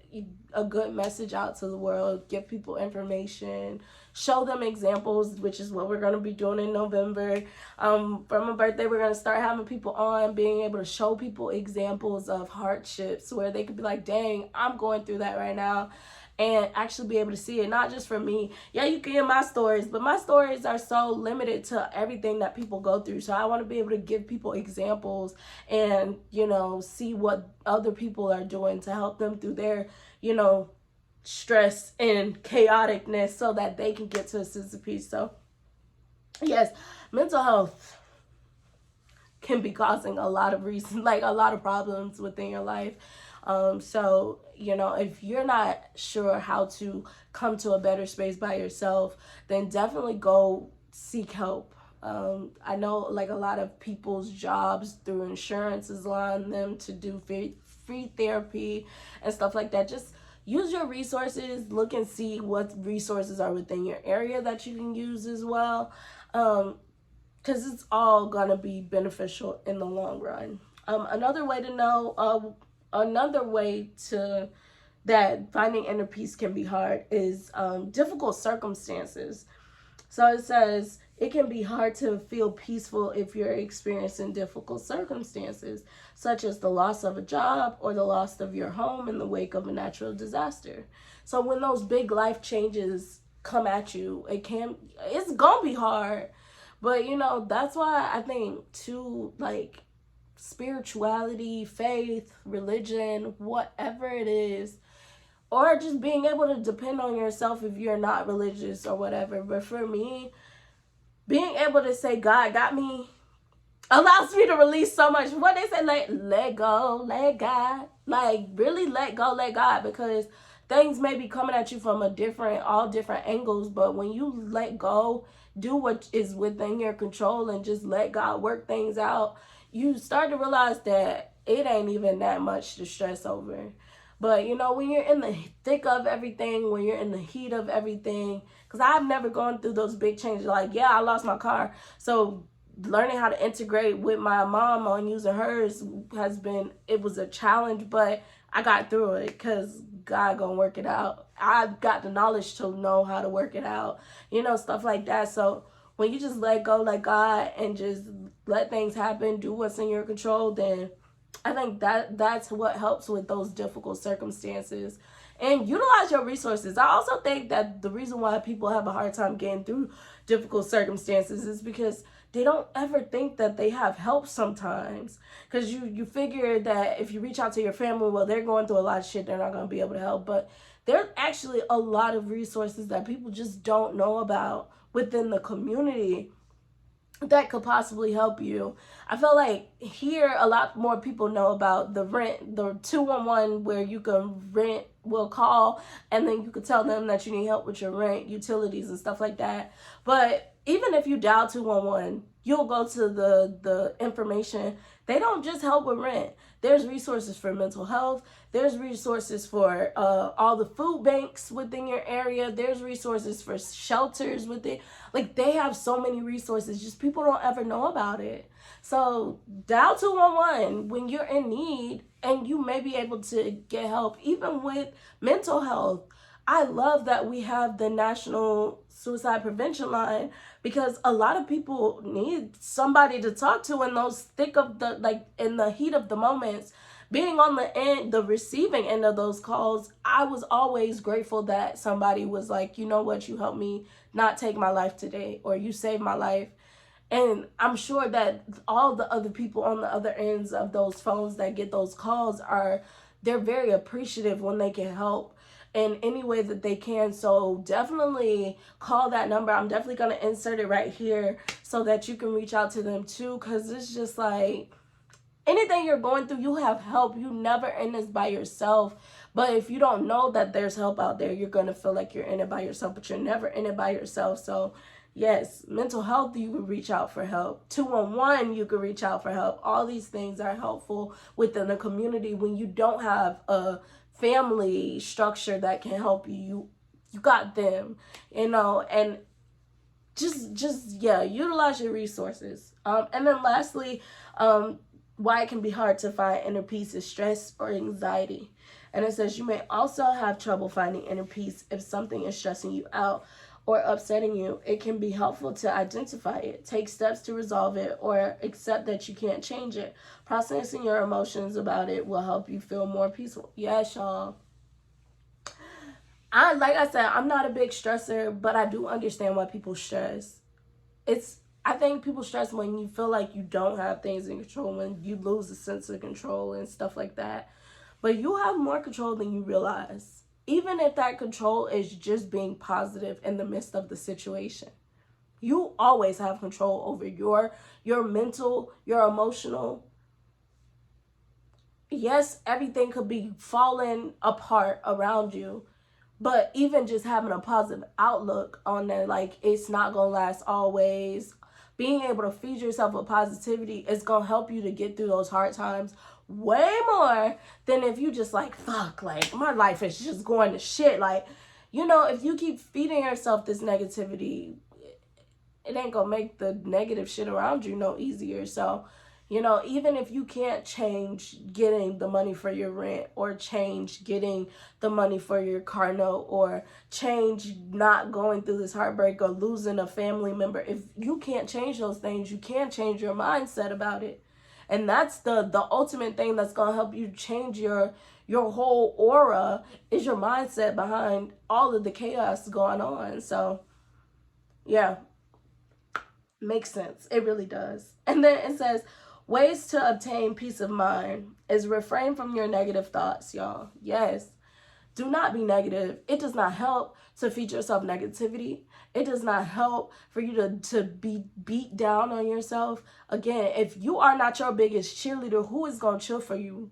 a good message out to the world, give people information, show them examples, which is what we're going to be doing in November. For my birthday, we're going to start having people on, being able to show people examples of hardships where they could be like, dang, I'm going through that right now. And actually be able to see it, not just from me. Yeah, you can hear my stories, but my stories are so limited to everything that people go through. So I want to be able to give people examples and, you know, see what other people are doing to help them through their, you know, stress and chaoticness so that they can get to a sense of peace. So, yes, mental health can be causing a lot of reasons, like a lot of problems within your life. So, you know, if you're not sure how to come to a better space by yourself, then definitely go seek help. I know like a lot of people's jobs through insurance is allowing them to do free therapy and stuff like that. Just use your resources, look and see what resources are within your area that you can use as well. Because it's all going to be beneficial in the long run. Another way to know, another way to that finding inner peace can be hard is difficult circumstances. So it says it can be hard to feel peaceful if you're experiencing difficult circumstances, such as the loss of a job or the loss of your home in the wake of a natural disaster. So when those big life changes come at you, it's gonna be hard. But you know, that's why I think too, like spirituality, faith, religion, whatever it is, or just being able to depend on yourself if you're not religious or whatever. But for me, being able to say God got me allows me to release so much. What they say, like, let go, let God. Like, really let go, let God, because things may be coming at you from all different angles, but when you let go, do what is within your control and just let God work things out, you start to realize that it ain't even that much to stress over. But, you know, when you're in the thick of everything, when you're in the heat of everything, because I've never gone through those big changes. Like, yeah, I lost my car. So learning how to integrate with my mom on using hers it was a challenge, but I got through it because God gonna work it out. I got the knowledge to know how to work it out, you know, stuff like that. So when you just let go, let God, and just let things happen, do what's in your control, then I think that's what helps with those difficult circumstances. And utilize your resources. I also think that the reason why people have a hard time getting through difficult circumstances is because they don't ever think that they have help sometimes. Because you figure that if you reach out to your family, well, they're going through a lot of shit, they're not going to be able to help. But there's actually a lot of resources that people just don't know about within the community that could possibly help you. I feel like here a lot more people know about the 211 where you can will call and then you could tell them that you need help with your rent, utilities and stuff like that. But even if you dial 211, you'll go to the information. They don't just help with rent. There's resources for mental health. There's resources for all the food banks within your area. There's resources for shelters within. Like, they have so many resources. Just people don't ever know about it. So dial 211 when you're in need, and you may be able to get help, even with mental health. I love that we have the National Suicide Prevention Line, because a lot of people need somebody to talk to in those in the heat of the moments, being on the receiving end of those calls, I was always grateful that somebody was like, you know what, you helped me not take my life today, or you saved my life. And I'm sure that all the other people on the other ends of those phones that get those calls they're very appreciative when they can help in any way that they can. So definitely call that number. I'm definitely going to insert it right here so that you can reach out to them too, because it's just like, anything you're going through, you have help. You never in this by yourself. But if you don't know that there's help out there, you're going to feel like you're in it by yourself, but you're never in it by yourself. So yes, mental health, you can reach out for help. 211, you can reach out for help. All these things are helpful within a community. When you don't have a family structure that can help you, you got them, and just yeah, utilize your resources. And then lastly, why it can be hard to find inner peace is stress or anxiety. And it says you may also have trouble finding inner peace if something is stressing you out or upsetting you. It can be helpful to identify it, take steps to resolve it, or accept that you can't change it. Processing your emotions about it will help you feel more peaceful. Yes, y'all. Like I said, I'm not a big stressor, but I do understand why people stress. I think people stress when you feel like you don't have things in control, when you lose a sense of control and stuff like that. But you have more control than you realize. Even if that control is just being positive in the midst of the situation. You always have control over your mental, your emotional. Yes, everything could be falling apart around you. But even just having a positive outlook on that, like, it's not going to last always. Being able to feed yourself with positivity is going to help you to get through those hard times way more than if you just like, fuck, like, my life is just going to shit. Like, if you keep feeding yourself this negativity, it ain't going to make the negative shit around you no easier. So, even if you can't change getting the money for your rent, or change getting the money for your car note, or change not going through this heartbreak or losing a family member, if you can't change those things, you can change your mindset about it. And that's the ultimate thing that's going to help you change your whole aura, is your mindset behind all of the chaos going on. So, yeah, makes sense. It really does. And then it says, ways to obtain peace of mind is refrain from your negative thoughts, y'all. Yes. Do not be negative. It does not help to feed yourself negativity. It does not help for you to be beat down on yourself. Again, if you are not your biggest cheerleader, who is going to cheer for you?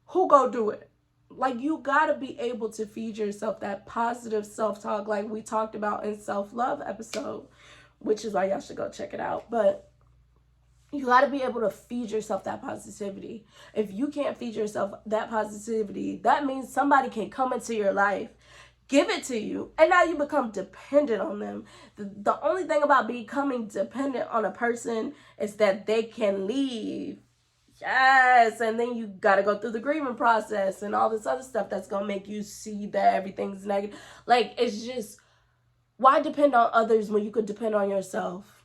Who go do it? Like, you got to be able to feed yourself that positive self-talk, like we talked about in self-love episode, which is why y'all should go check it out. But you got to be able to feed yourself that positivity. If you can't feed yourself that positivity, that means somebody can come into your life, give it to you, and now you become dependent on them. The only thing about becoming dependent on a person is that they can leave. Yes, and then you got to go through the grieving process and all this other stuff that's going to make you see that everything's negative. Like, it's just, why depend on others when you could depend on yourself?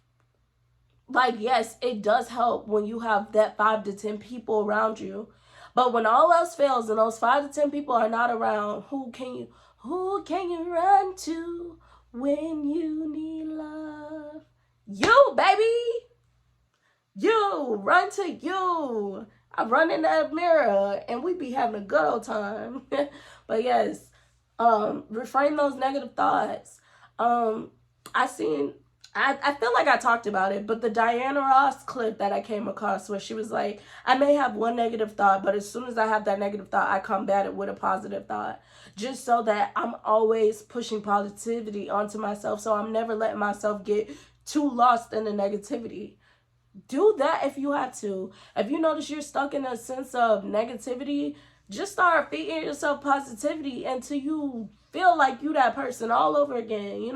Like, yes, it does help when you have that 5 to 10 people around you. But when all else fails and those 5 to 10 people are not around, who can you run to when you need love? You, baby. You. Run to you. I run in that mirror and we be having a good old time. But yes, refrain those negative thoughts. I feel like I talked about it, but the Diana Ross clip that I came across where she was like, I may have one negative thought, but as soon as I have that negative thought, I combat it with a positive thought. Just so that I'm always pushing positivity onto myself, so I'm never letting myself get too lost in the negativity. Do that if you have to. If you notice you're stuck in a sense of negativity, just start feeding yourself positivity until you feel like you that person all over again,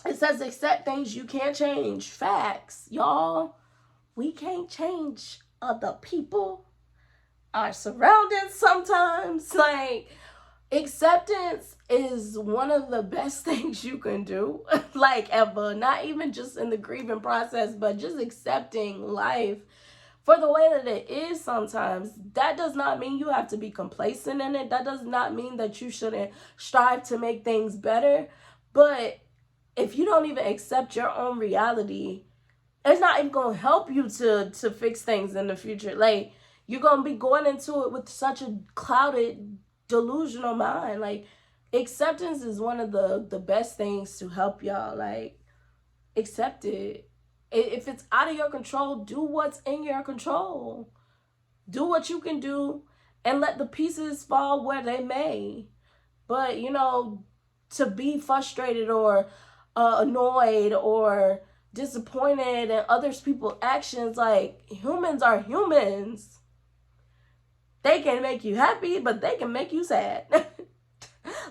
It says accept things you can't change. Facts, y'all. We can't change other people, our surroundings sometimes. Like, acceptance is one of the best things you can do, like, ever. Not even just in the grieving process, but just accepting life for the way that it is sometimes. That does not mean you have to be complacent in it. That does not mean that you shouldn't strive to make things better. But if you don't even accept your own reality, it's not even going to help you to fix things in the future. Like, you're going to be going into it with such a clouded, delusional mind. Like, acceptance is one of the best things to help y'all. Like, accept it. If it's out of your control, do what's in your control. Do what you can do and let the pieces fall where they may. But, you know, to be frustrated or annoyed or disappointed in others people's actions, like, humans are humans. They can make you happy, but they can make you sad.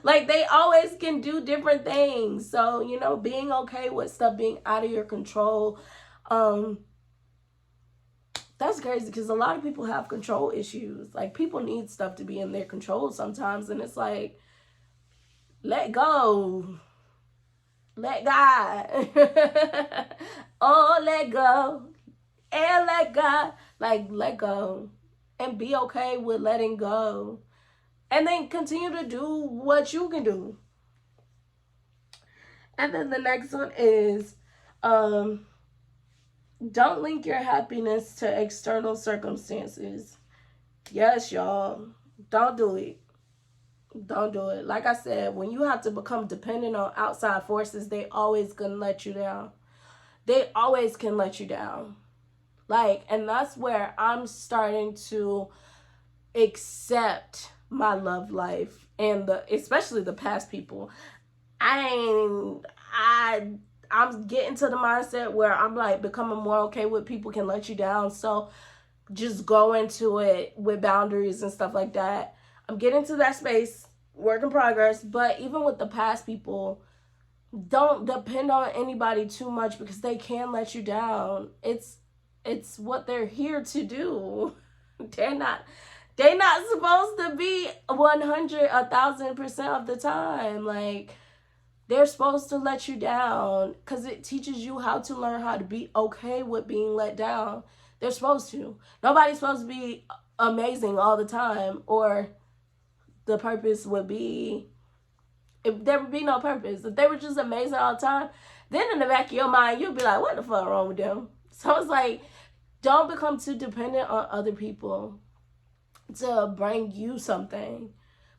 Like, they always can do different things. So, you know, being okay with stuff being out of your control, that's crazy, because a lot of people have control issues. Like, people need stuff to be in their control sometimes, and it's like, let go. Let God. Oh, let go. And let God. Like, let go. And be okay with letting go. And then continue to do what you can do. And then the next one is, don't link your happiness to external circumstances. Yes, y'all. Don't do it. Don't do it. Like I said, when you have to become dependent on outside forces, they always gonna let you down. They always can let you down. Like, and that's where I'm starting to accept my love life and especially the past people. I'm getting to the mindset where I'm like becoming more okay with people can let you down. So just go into it with boundaries and stuff like that. I'm getting to that space, work in progress. But even with the past people, don't depend on anybody too much, because they can let you down. It's what they're here to do. They're not supposed to be 1,000% of the time. Like, they're supposed to let you down because it teaches you how to learn how to be okay with being let down. They're supposed to. Nobody's supposed to be amazing all the time, or the purpose would be, if there would be no purpose. If they were just amazing all the time, then in the back of your mind, you'll be like, what the fuck wrong with them? So it's like, don't become too dependent on other people to bring you something.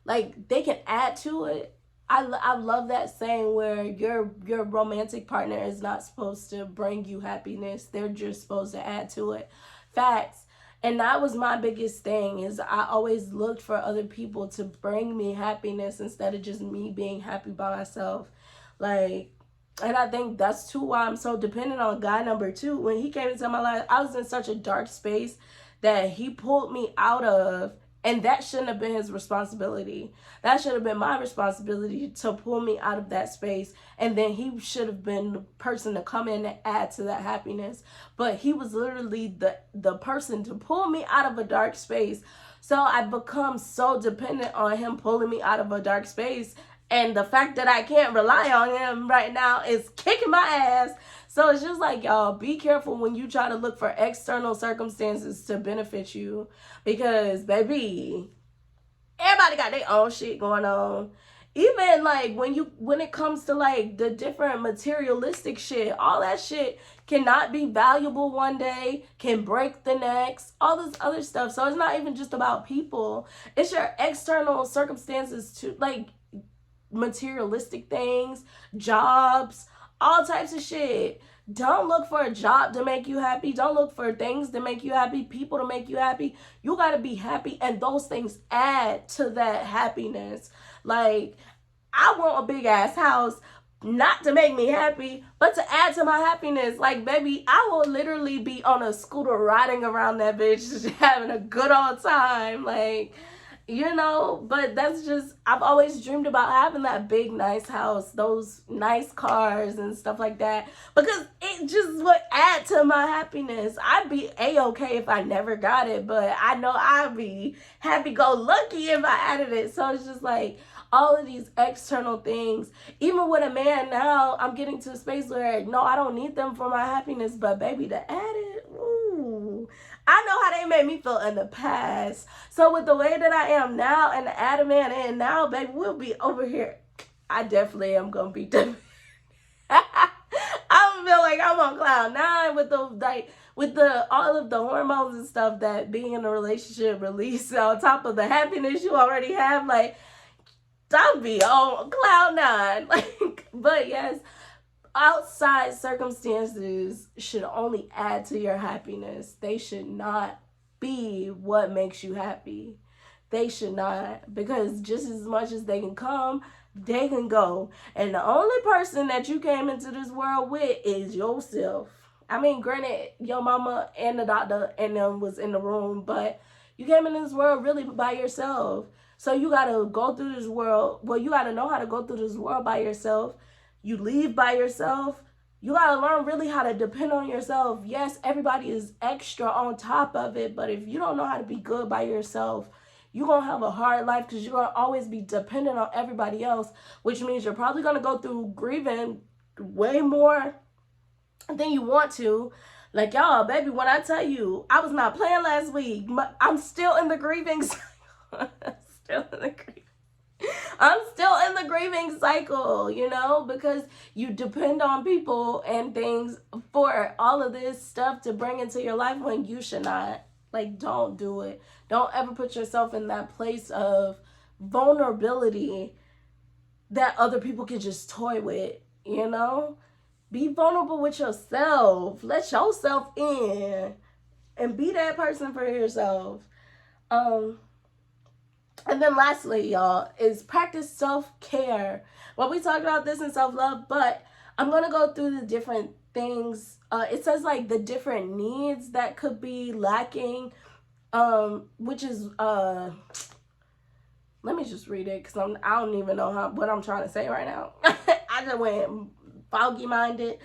Like, they can add to it. I love that saying where your romantic partner is not supposed to bring you happiness. They're just supposed to add to it. Facts. And that was my biggest thing, is I always looked for other people to bring me happiness instead of just me being happy by myself. Like, and I think that's too why I'm so dependent on guy number 2. When he came into my life, I was in such a dark space that he pulled me out of, and that shouldn't have been his responsibility. That should have been my responsibility to pull me out of that space. And then he should have been the person to come in and add to that happiness. But he was literally the person to pull me out of a dark space. So I become so dependent on him pulling me out of a dark space. And the fact that I can't rely on him right now is kicking my ass. So it's just like, y'all, be careful when you try to look for external circumstances to benefit you. Because, baby, everybody got their own shit going on. Even, like, when it comes to, like, the different materialistic shit, all that shit cannot be valuable one day, can break the next, all this other stuff. So it's not even just about people. It's your external circumstances, too. Like, materialistic things, jobs, all types of shit. Don't look for a job to make you happy. Don't look for things to make you happy, people to make you happy. You got to be happy, and those things add to that happiness. Like, I want a big ass house, not to make me happy, but to add to my happiness. Like, baby, I will literally be on a scooter riding around that bitch, just having a good old time. Like, you know, but that's just, I've always dreamed about having that big, nice house, those nice cars and stuff like that, because it just would add to my happiness. I'd be A-okay if I never got it, but I know I'd be happy-go-lucky if I added it. So it's just like, all of these external things. Even with a man now, I'm getting to a space where, no, I don't need them for my happiness, but baby, to add it, ooh, I know how they made me feel in the past. So with the way that I am now and the Adam and now, baby, we'll be over here. I definitely am gonna be different. I feel like I'm on cloud nine with the all of the hormones and stuff that being in a relationship release on top of the happiness you already have. Like, I'll be on cloud nine. Like, but yes, outside circumstances should only add to your happiness. They should not be what makes you happy. They should not, because just as much as they can come, they can go. And the only person that you came into this world with is yourself. I mean, granted, your mama and the doctor and them was in the room, but you came in this world really by yourself. So you gotta go through this world. Well, you gotta know how to go through this world by yourself. You leave by yourself. You gotta learn really how to depend on yourself. Yes, everybody is extra on top of it, but if you don't know how to be good by yourself, you're going to have a hard life because you're going to always be dependent on everybody else, which means you're probably going to go through grieving way more than you want to. Like, y'all, baby, when I tell you, I was not playing last week. I'm still in the grieving cycle. I'm still in the grieving cycle, you know, because you depend on people and things for all of this stuff to bring into your life when you should not. Like, don't do it. Don't ever put yourself in that place of vulnerability that other people can just toy with, you know? Be vulnerable with yourself. Let yourself in and be that person for yourself. And then lastly, y'all, is practice self-care. Well, we talked about this in self-love, but I'm going to go through the different things. It says like the different needs that could be lacking, which is, let me just read it because I don't even know what I'm trying to say right now. I just went foggy minded.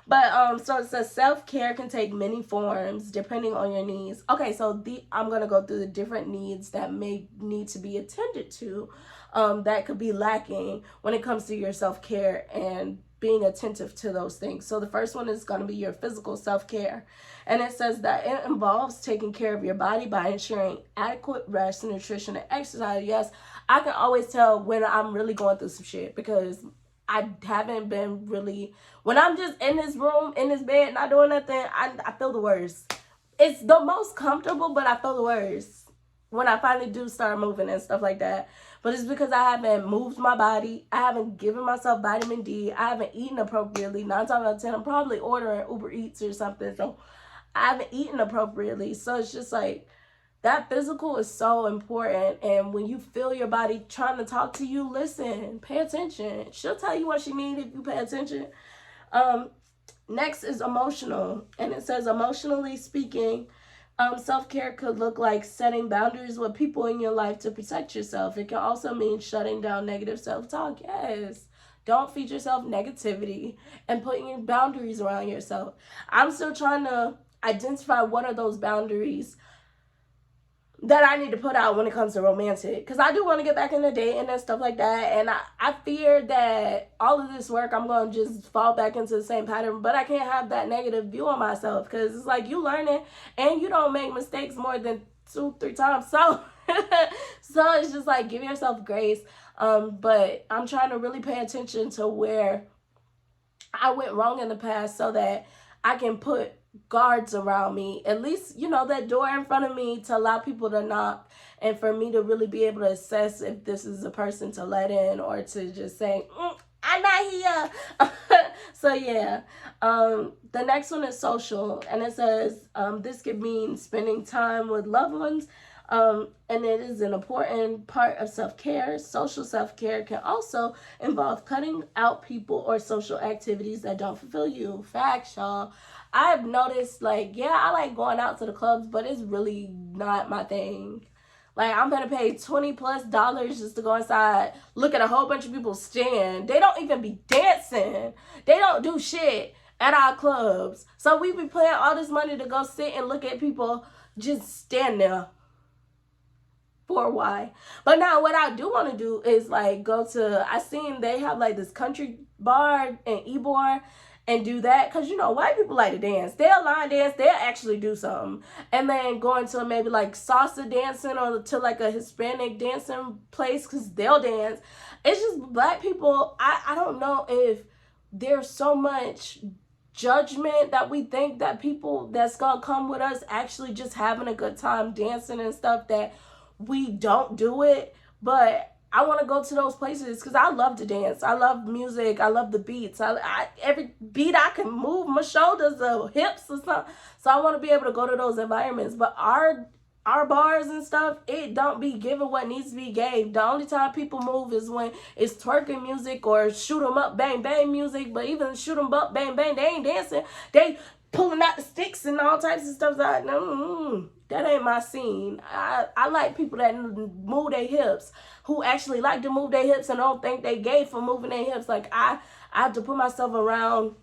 But so it says self-care can take many forms depending on your needs. Okay, so I'm gonna go through the different needs that may need to be attended to, that could be lacking when it comes to your self-care and being attentive to those things. So the first one is going to be your physical self-care. And it says that it involves taking care of your body by ensuring adequate rest, nutrition, and exercise. Yes, I can always tell when I'm really going through some shit because I haven't been really, when I'm just in this room, in this bed, not doing nothing, I feel the worst. It's the most comfortable, but I feel the worst when I finally do start moving and stuff like that. But it's because I haven't moved my body. I haven't given myself vitamin D. I haven't eaten appropriately. 9 times out of 10, I'm probably ordering Uber Eats or something. So I haven't eaten appropriately. So it's just like, that physical is so important. And when you feel your body trying to talk to you, listen, pay attention. She'll tell you what she needs if you pay attention. Next is emotional. And it says, emotionally speaking, self-care could look like setting boundaries with people in your life to protect yourself. It can also mean shutting down negative self-talk. Yes. Don't feed yourself negativity and putting boundaries around yourself. I'm still trying to identify what are those boundaries that I need to put out when it comes to romantic. Because I do want to get back into dating and stuff like that. And I fear that all of this work, I'm going to just fall back into the same pattern. But I can't have that negative view on myself. Because it's like you learning and you don't make mistakes more than 2-3 times. So, so it's just like give yourself grace. But I'm trying to really pay attention to where I went wrong in the past so that I can put guards around me, at least, you know, that door in front of me to allow people to knock and for me to really be able to assess if this is a person to let in or to just say, I'm not here. So yeah, the next one is social, and it says this could mean spending time with loved ones, and it is an important part of self-care. Social self-care can also involve cutting out people or social activities that don't fulfill you. Facts, y'all. I've noticed, like, yeah, I like going out to the clubs, but it's really not my thing. Like, I'm going to pay $20+ just to go inside, look at a whole bunch of people stand. They don't even be dancing. They don't do shit at our clubs. So we be paying all this money to go sit and look at people just stand there. For why? But now what I do want to do is like go to, I seen they have like this country bar in Ybor, and do that, because you know white people like to dance. They'll line dance, they'll actually do something, and then go into maybe like salsa dancing or to like a Hispanic dancing place because they'll dance. It's just black people. I don't know if there's so much judgment that we think that people that's gonna come with us actually just having a good time dancing and stuff, that we don't do it. But I want to go to those places because I love to dance. I love music. I love the beats. Every beat I can move my shoulders or hips or something. So I want to be able to go to those environments. But our bars and stuff, it don't be given what needs to be gave. The only time people move is when it's twerking music or shoot 'em up bang bang music. But even shoot 'em up bang bang, they ain't dancing. They pulling out the sticks and all types of stuff. Like, that ain't my scene. I like people that move their hips, who actually like to move their hips and don't think they gay for moving their hips. Like, I have to put myself around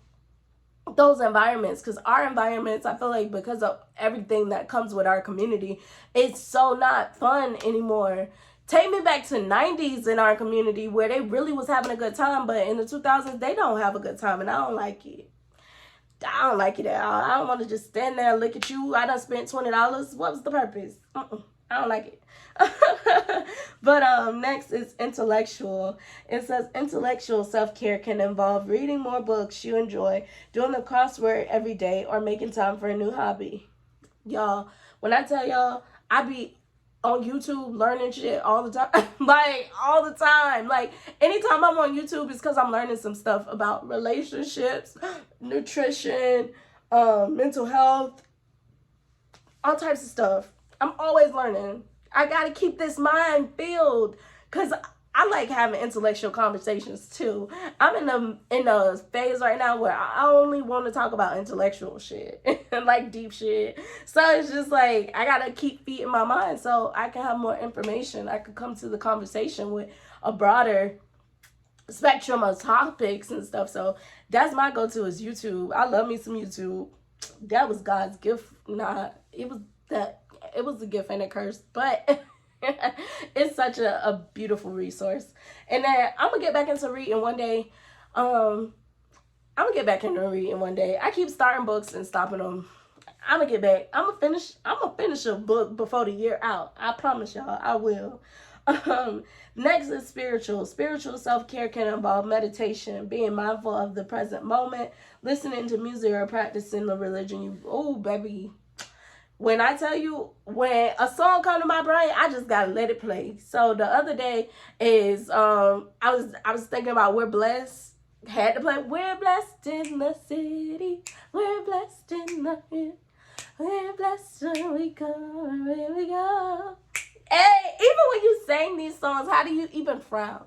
those environments, because our environments, I feel like because of everything that comes with our community, it's so not fun anymore. Take me back to 90s in our community where they really was having a good time, but in the 2000s, they don't have a good time, and I don't like it. I don't like it at all. I don't want to just stand there and look at you. I done spent $20. What was the purpose? I don't like it. But next is intellectual. It says intellectual self-care can involve reading more books you enjoy, doing the crossword every day, or making time for a new hobby. Y'all, when I tell y'all, I be on YouTube learning shit all the time. Like, all the time. Like, anytime I'm on YouTube, it's because I'm learning some stuff about relationships, nutrition, mental health, all types of stuff. I'm always learning. I gotta keep this mind filled, because I like having intellectual conversations too. I'm in a phase right now where I only want to talk about intellectual shit and like deep shit. So it's just like I gotta keep feeding my mind so I can have more information. I could come to the conversation with a broader spectrum of topics and stuff. So that's my go-to is YouTube. I love me some YouTube. That was God's gift. Nah, it was a gift and a curse, but it's such a beautiful resource. And then I'm gonna get back into reading one day. I keep starting books and stopping them. I'm gonna get back. I'm gonna finish a book before the year out. I promise y'all, I will. Next is spiritual. Spiritual self-care can involve meditation, being mindful of the present moment, listening to music, or practicing the religion you. Oh, baby. When I tell you, when a song comes to my brain, I just gotta let it play. So the other day is I was thinking about We're Blessed. Had to play We're Blessed in the city. We're blessed in the hill. We're blessed when we come, when we go. Hey, even when you sing these songs, how do you even frown?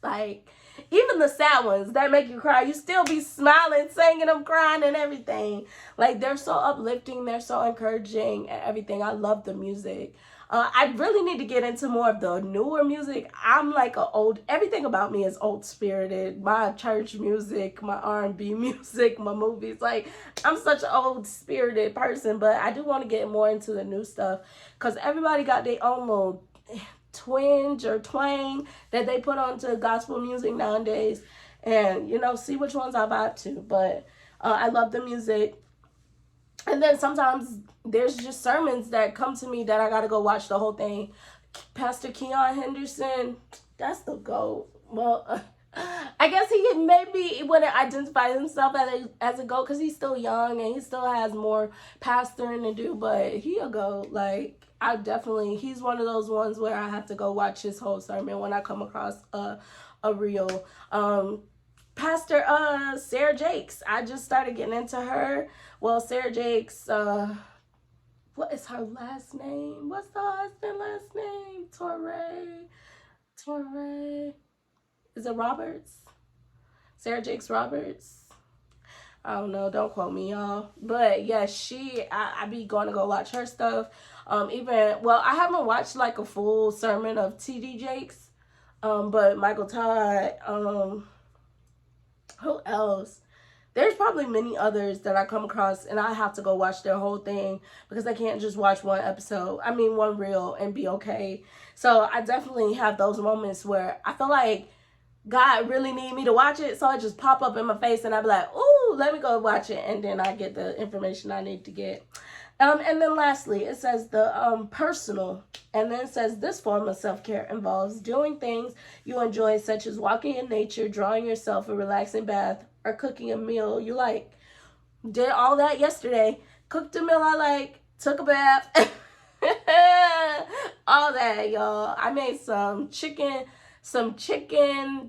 Like, even the sad ones that make you cry, you still be smiling, singing them, crying, and everything. Like, they're so uplifting, they're so encouraging, and everything. I love the music. I really need to get into more of the newer music. I'm like everything about me is old spirited. My church music, my R&B music, my movies. Like, I'm such an old spirited person, but I do want to get more into the new stuff, because everybody got their own little twinge or twang that they put onto gospel music nowadays, and see which ones I vibe to. But I love the music. And then sometimes there's just sermons that come to me that I gotta go watch the whole thing. Pastor Keon Henderson, that's the GOAT. Well, I guess he maybe wouldn't identify himself as a GOAT because he's still young and he still has more pastoring to do, but he a GOAT. Like, he's one of those ones where I have to go watch his whole sermon when I come across a reel. Pastor Sarah Jakes, I just started getting into her. Well, Sarah Jakes, what is her last name? What's the husband last name? Torrey. Is it Roberts? Sarah Jakes Roberts? I don't know. Don't quote me, y'all. But yeah, I be going to go watch her stuff. I haven't watched like a full sermon of T.D. Jakes. But Michael Todd, who else? There's probably many others that I come across and I have to go watch their whole thing because I can't just watch one reel and be okay. So I definitely have those moments where I feel like God really need me to watch it, so it just pop up in my face and I be like, ooh, let me go watch it, and then I get the information I need to get. And then lastly, it says the personal, and then it says this form of self-care involves doing things you enjoy, such as walking in nature, drawing yourself a relaxing bath, or cooking a meal you like. Did all that yesterday. Cooked a meal I like, took a bath, all that, y'all. I made some chicken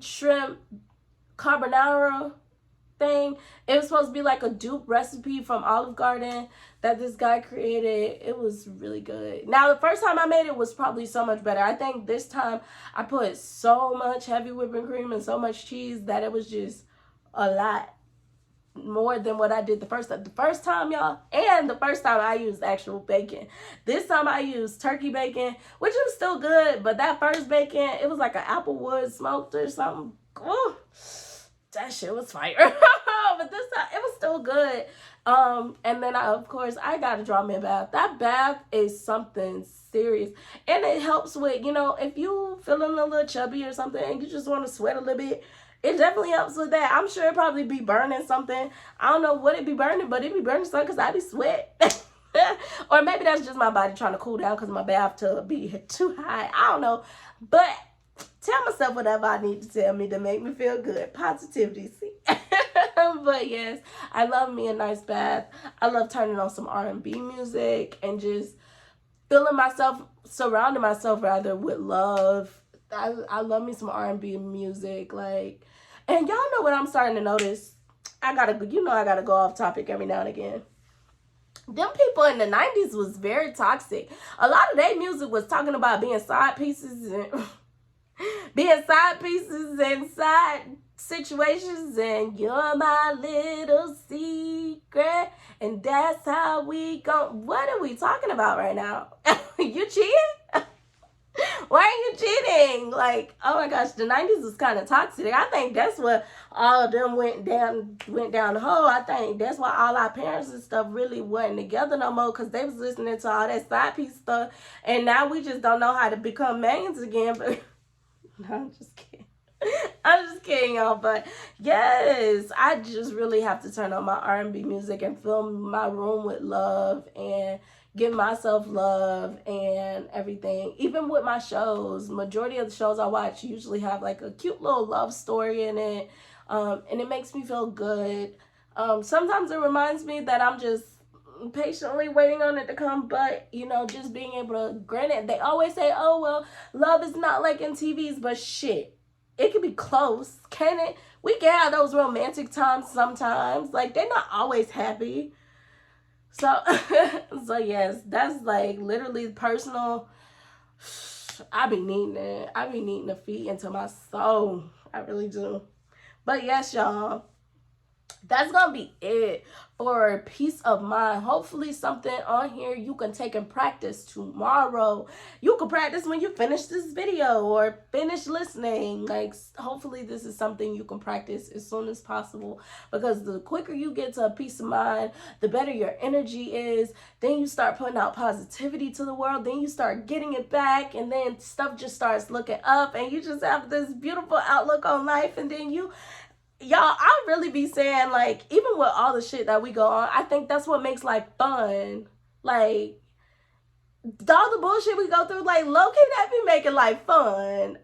shrimp carbonara thing. It was supposed to be like a dupe recipe from Olive Garden that this guy created. It was really good. Now, the first time I made it was probably so much better. I think this time I put so much heavy whipping cream and so much cheese that it was just a lot more than what I did the first time. The first time, y'all, and the first time I used actual bacon. This time I used turkey bacon, which was still good, but that first bacon, it was like an Applewood smoked or something. Ooh, that shit was fire. But this time, it was still good. And then of course, I gotta draw me a bath. That bath is something serious. And it helps with, you know, if you feeling a little chubby or something and you just want to sweat a little bit, it definitely helps with that. I'm sure it probably be burning something. I don't know what it be burning, but it be burning something because I be sweat. Or maybe that's just my body trying to cool down because my bathtub be too high. I don't know. But tell myself whatever I need to tell me to make me feel good. Positivity, see? But yes, I love me a nice bath. I love turning on some R&B music and just surrounding myself rather with love. I love me some R&B music, like, and y'all know what I'm starting to notice. I gotta go off topic every now and again. Them people in the 90s was very toxic. A lot of their music was talking about being side pieces and side situations, and you're my little secret, and that's how we go. What are we talking about right now? You cheating? Why are you cheating? Like, oh my gosh, the 90s was kind of toxic. I think that's what all of them went down the hole. I think that's why all our parents and stuff really wasn't together no more, because they was listening to all that side piece stuff, and now we just don't know how to become mains again. But no, I'm just kidding. I'm just kidding, y'all. But yes, I just really have to turn on my R&B music and fill my room with love and give myself love and everything. Even with my shows, majority of the shows I watch usually have like a cute little love story in it, and it makes me feel good. Sometimes it reminds me that I'm just patiently waiting on it to come, but you know, just being able to, granted, they always say, oh well, love is not like in TVs, but shit, it can be close, can it? We can have those romantic times sometimes. Like, they're not always happy. So, so yes, that's like literally personal. I be needing it. I be needing to feed into my soul. I really do. But yes, y'all, that's gonna be it for peace of mind. Hopefully something on here you can take and practice tomorrow. You can practice when you finish this video or finish listening. Like, hopefully this is something you can practice as soon as possible, because the quicker you get to a peace of mind, the better your energy is. Then you start putting out positivity to the world. Then you start getting it back, and then stuff just starts looking up, and you just have this beautiful outlook on life. And then y'all, I really be saying, like, even with all the shit that we go on, I think that's what makes life fun. Like, all the bullshit we go through, like, low-key, that be making life fun.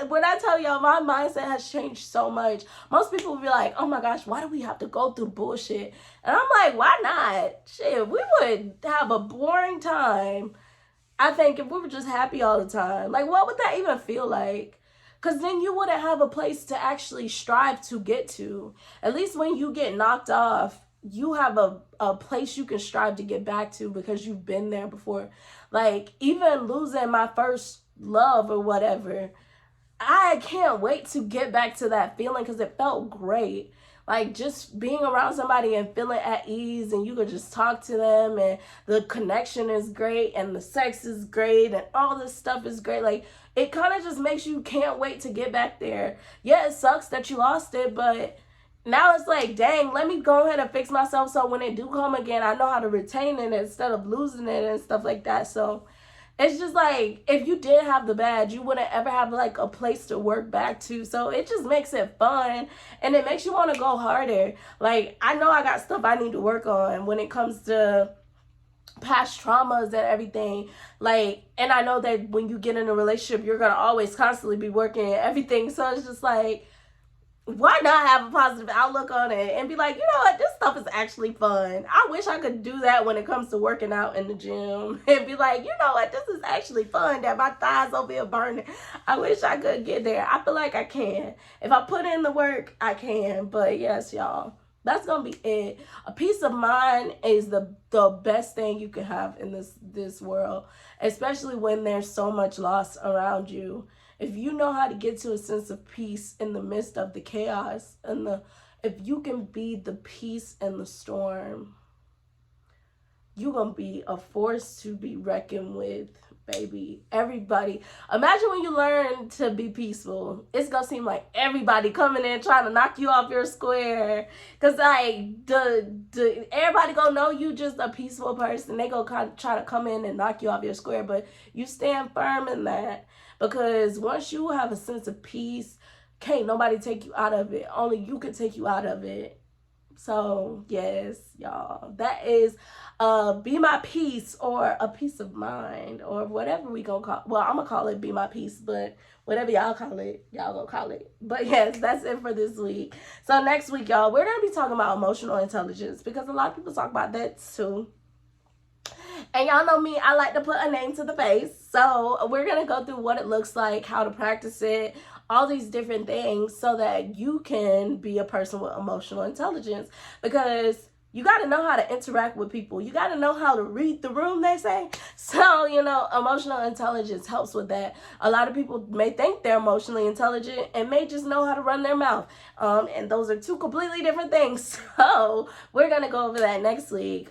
When I tell y'all, my mindset has changed so much. Most people will be like, oh my gosh, why do we have to go through bullshit? And I'm like, why not? Shit, we would have a boring time, I think, if we were just happy all the time. Like, what would that even feel like? Because then you wouldn't have a place to actually strive to get to. At least when you get knocked off, you have a place you can strive to get back to because you've been there before. Like, even losing my first love or whatever, I can't wait to get back to that feeling because it felt great. Like, just being around somebody and feeling at ease, and you could just talk to them, and the connection is great, and the sex is great, and all this stuff is great. Like, it kind of just makes you can't wait to get back there. Yeah, it sucks that you lost it, but now it's like, dang, let me go ahead and fix myself so when it do come again, I know how to retain it instead of losing it and stuff like that. So it's just like, if you did have the badge, you wouldn't ever have like a place to work back to. So it just makes it fun, and it makes you want to go harder. Like, I know I got stuff I need to work on when it comes to past traumas and everything. Like, and I know that when you get in a relationship, you're gonna always constantly be working and everything. So it's just like, why not have a positive outlook on it and be like, you know what, this stuff is actually fun. I wish I could do that when it comes to working out in the gym and be like, you know what, this is actually fun, that my thighs over here burning. I wish I could get there. I feel like I can. If I put in the work, I can. But yes, y'all, that's gonna be it. A peace of mind is the best thing you can have in this world, especially when there's so much loss around you. If you know how to get to a sense of peace in the midst of the chaos, and if you can be the peace in the storm, you're gonna be a force to be reckoned with, baby. Everybody, imagine when you learn to be peaceful, it's gonna seem like everybody coming in trying to knock you off your square, because like everybody gonna know you just a peaceful person. They gonna try to come in and knock you off your square, but you stand firm in that, because once you have a sense of peace, can't nobody take you out of it. Only you can take you out of it. So yes, y'all, that is Be My Peace, or a peace of mind, or whatever we gonna call. Well, I'm gonna call it Be My Peace, but whatever y'all call it, y'all gonna call it. But yes, that's it for this week. So next week, y'all, we're gonna be talking about emotional intelligence, because a lot of people talk about that too. And y'all know me, I like to put a name to the face. So we're going to go through what it looks like, how to practice it, all these different things, so that you can be a person with emotional intelligence. Because you got to know how to interact with people. You got to know how to read the room, they say. So, emotional intelligence helps with that. A lot of people may think they're emotionally intelligent and may just know how to run their mouth. And those are two completely different things. So we're going to go over that next week.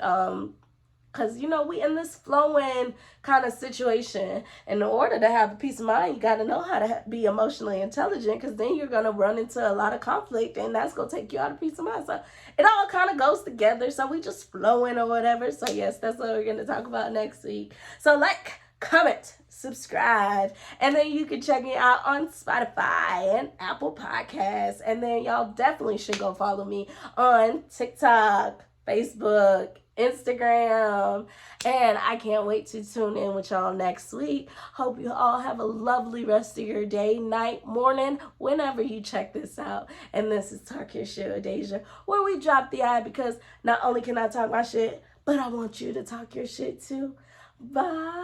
Because, we in this flowing kind of situation. And in order to have a peace of mind, you got to know how to be emotionally intelligent, because then you're going to run into a lot of conflict, and that's going to take you out of peace of mind. So it all kind of goes together. So we just flowing or whatever. So yes, that's what we're going to talk about next week. So like, comment, subscribe, and then you can check me out on Spotify and Apple Podcasts. And then y'all definitely should go follow me on TikTok, Facebook, Instagram, and I can't wait to tune in with y'all next week. Hope you all have a lovely rest of your day, night, morning, whenever you check this out. And this is Talk Your Shit with Deja, where we drop the I, because not only can I talk my shit, but I want you to talk your shit too. Bye.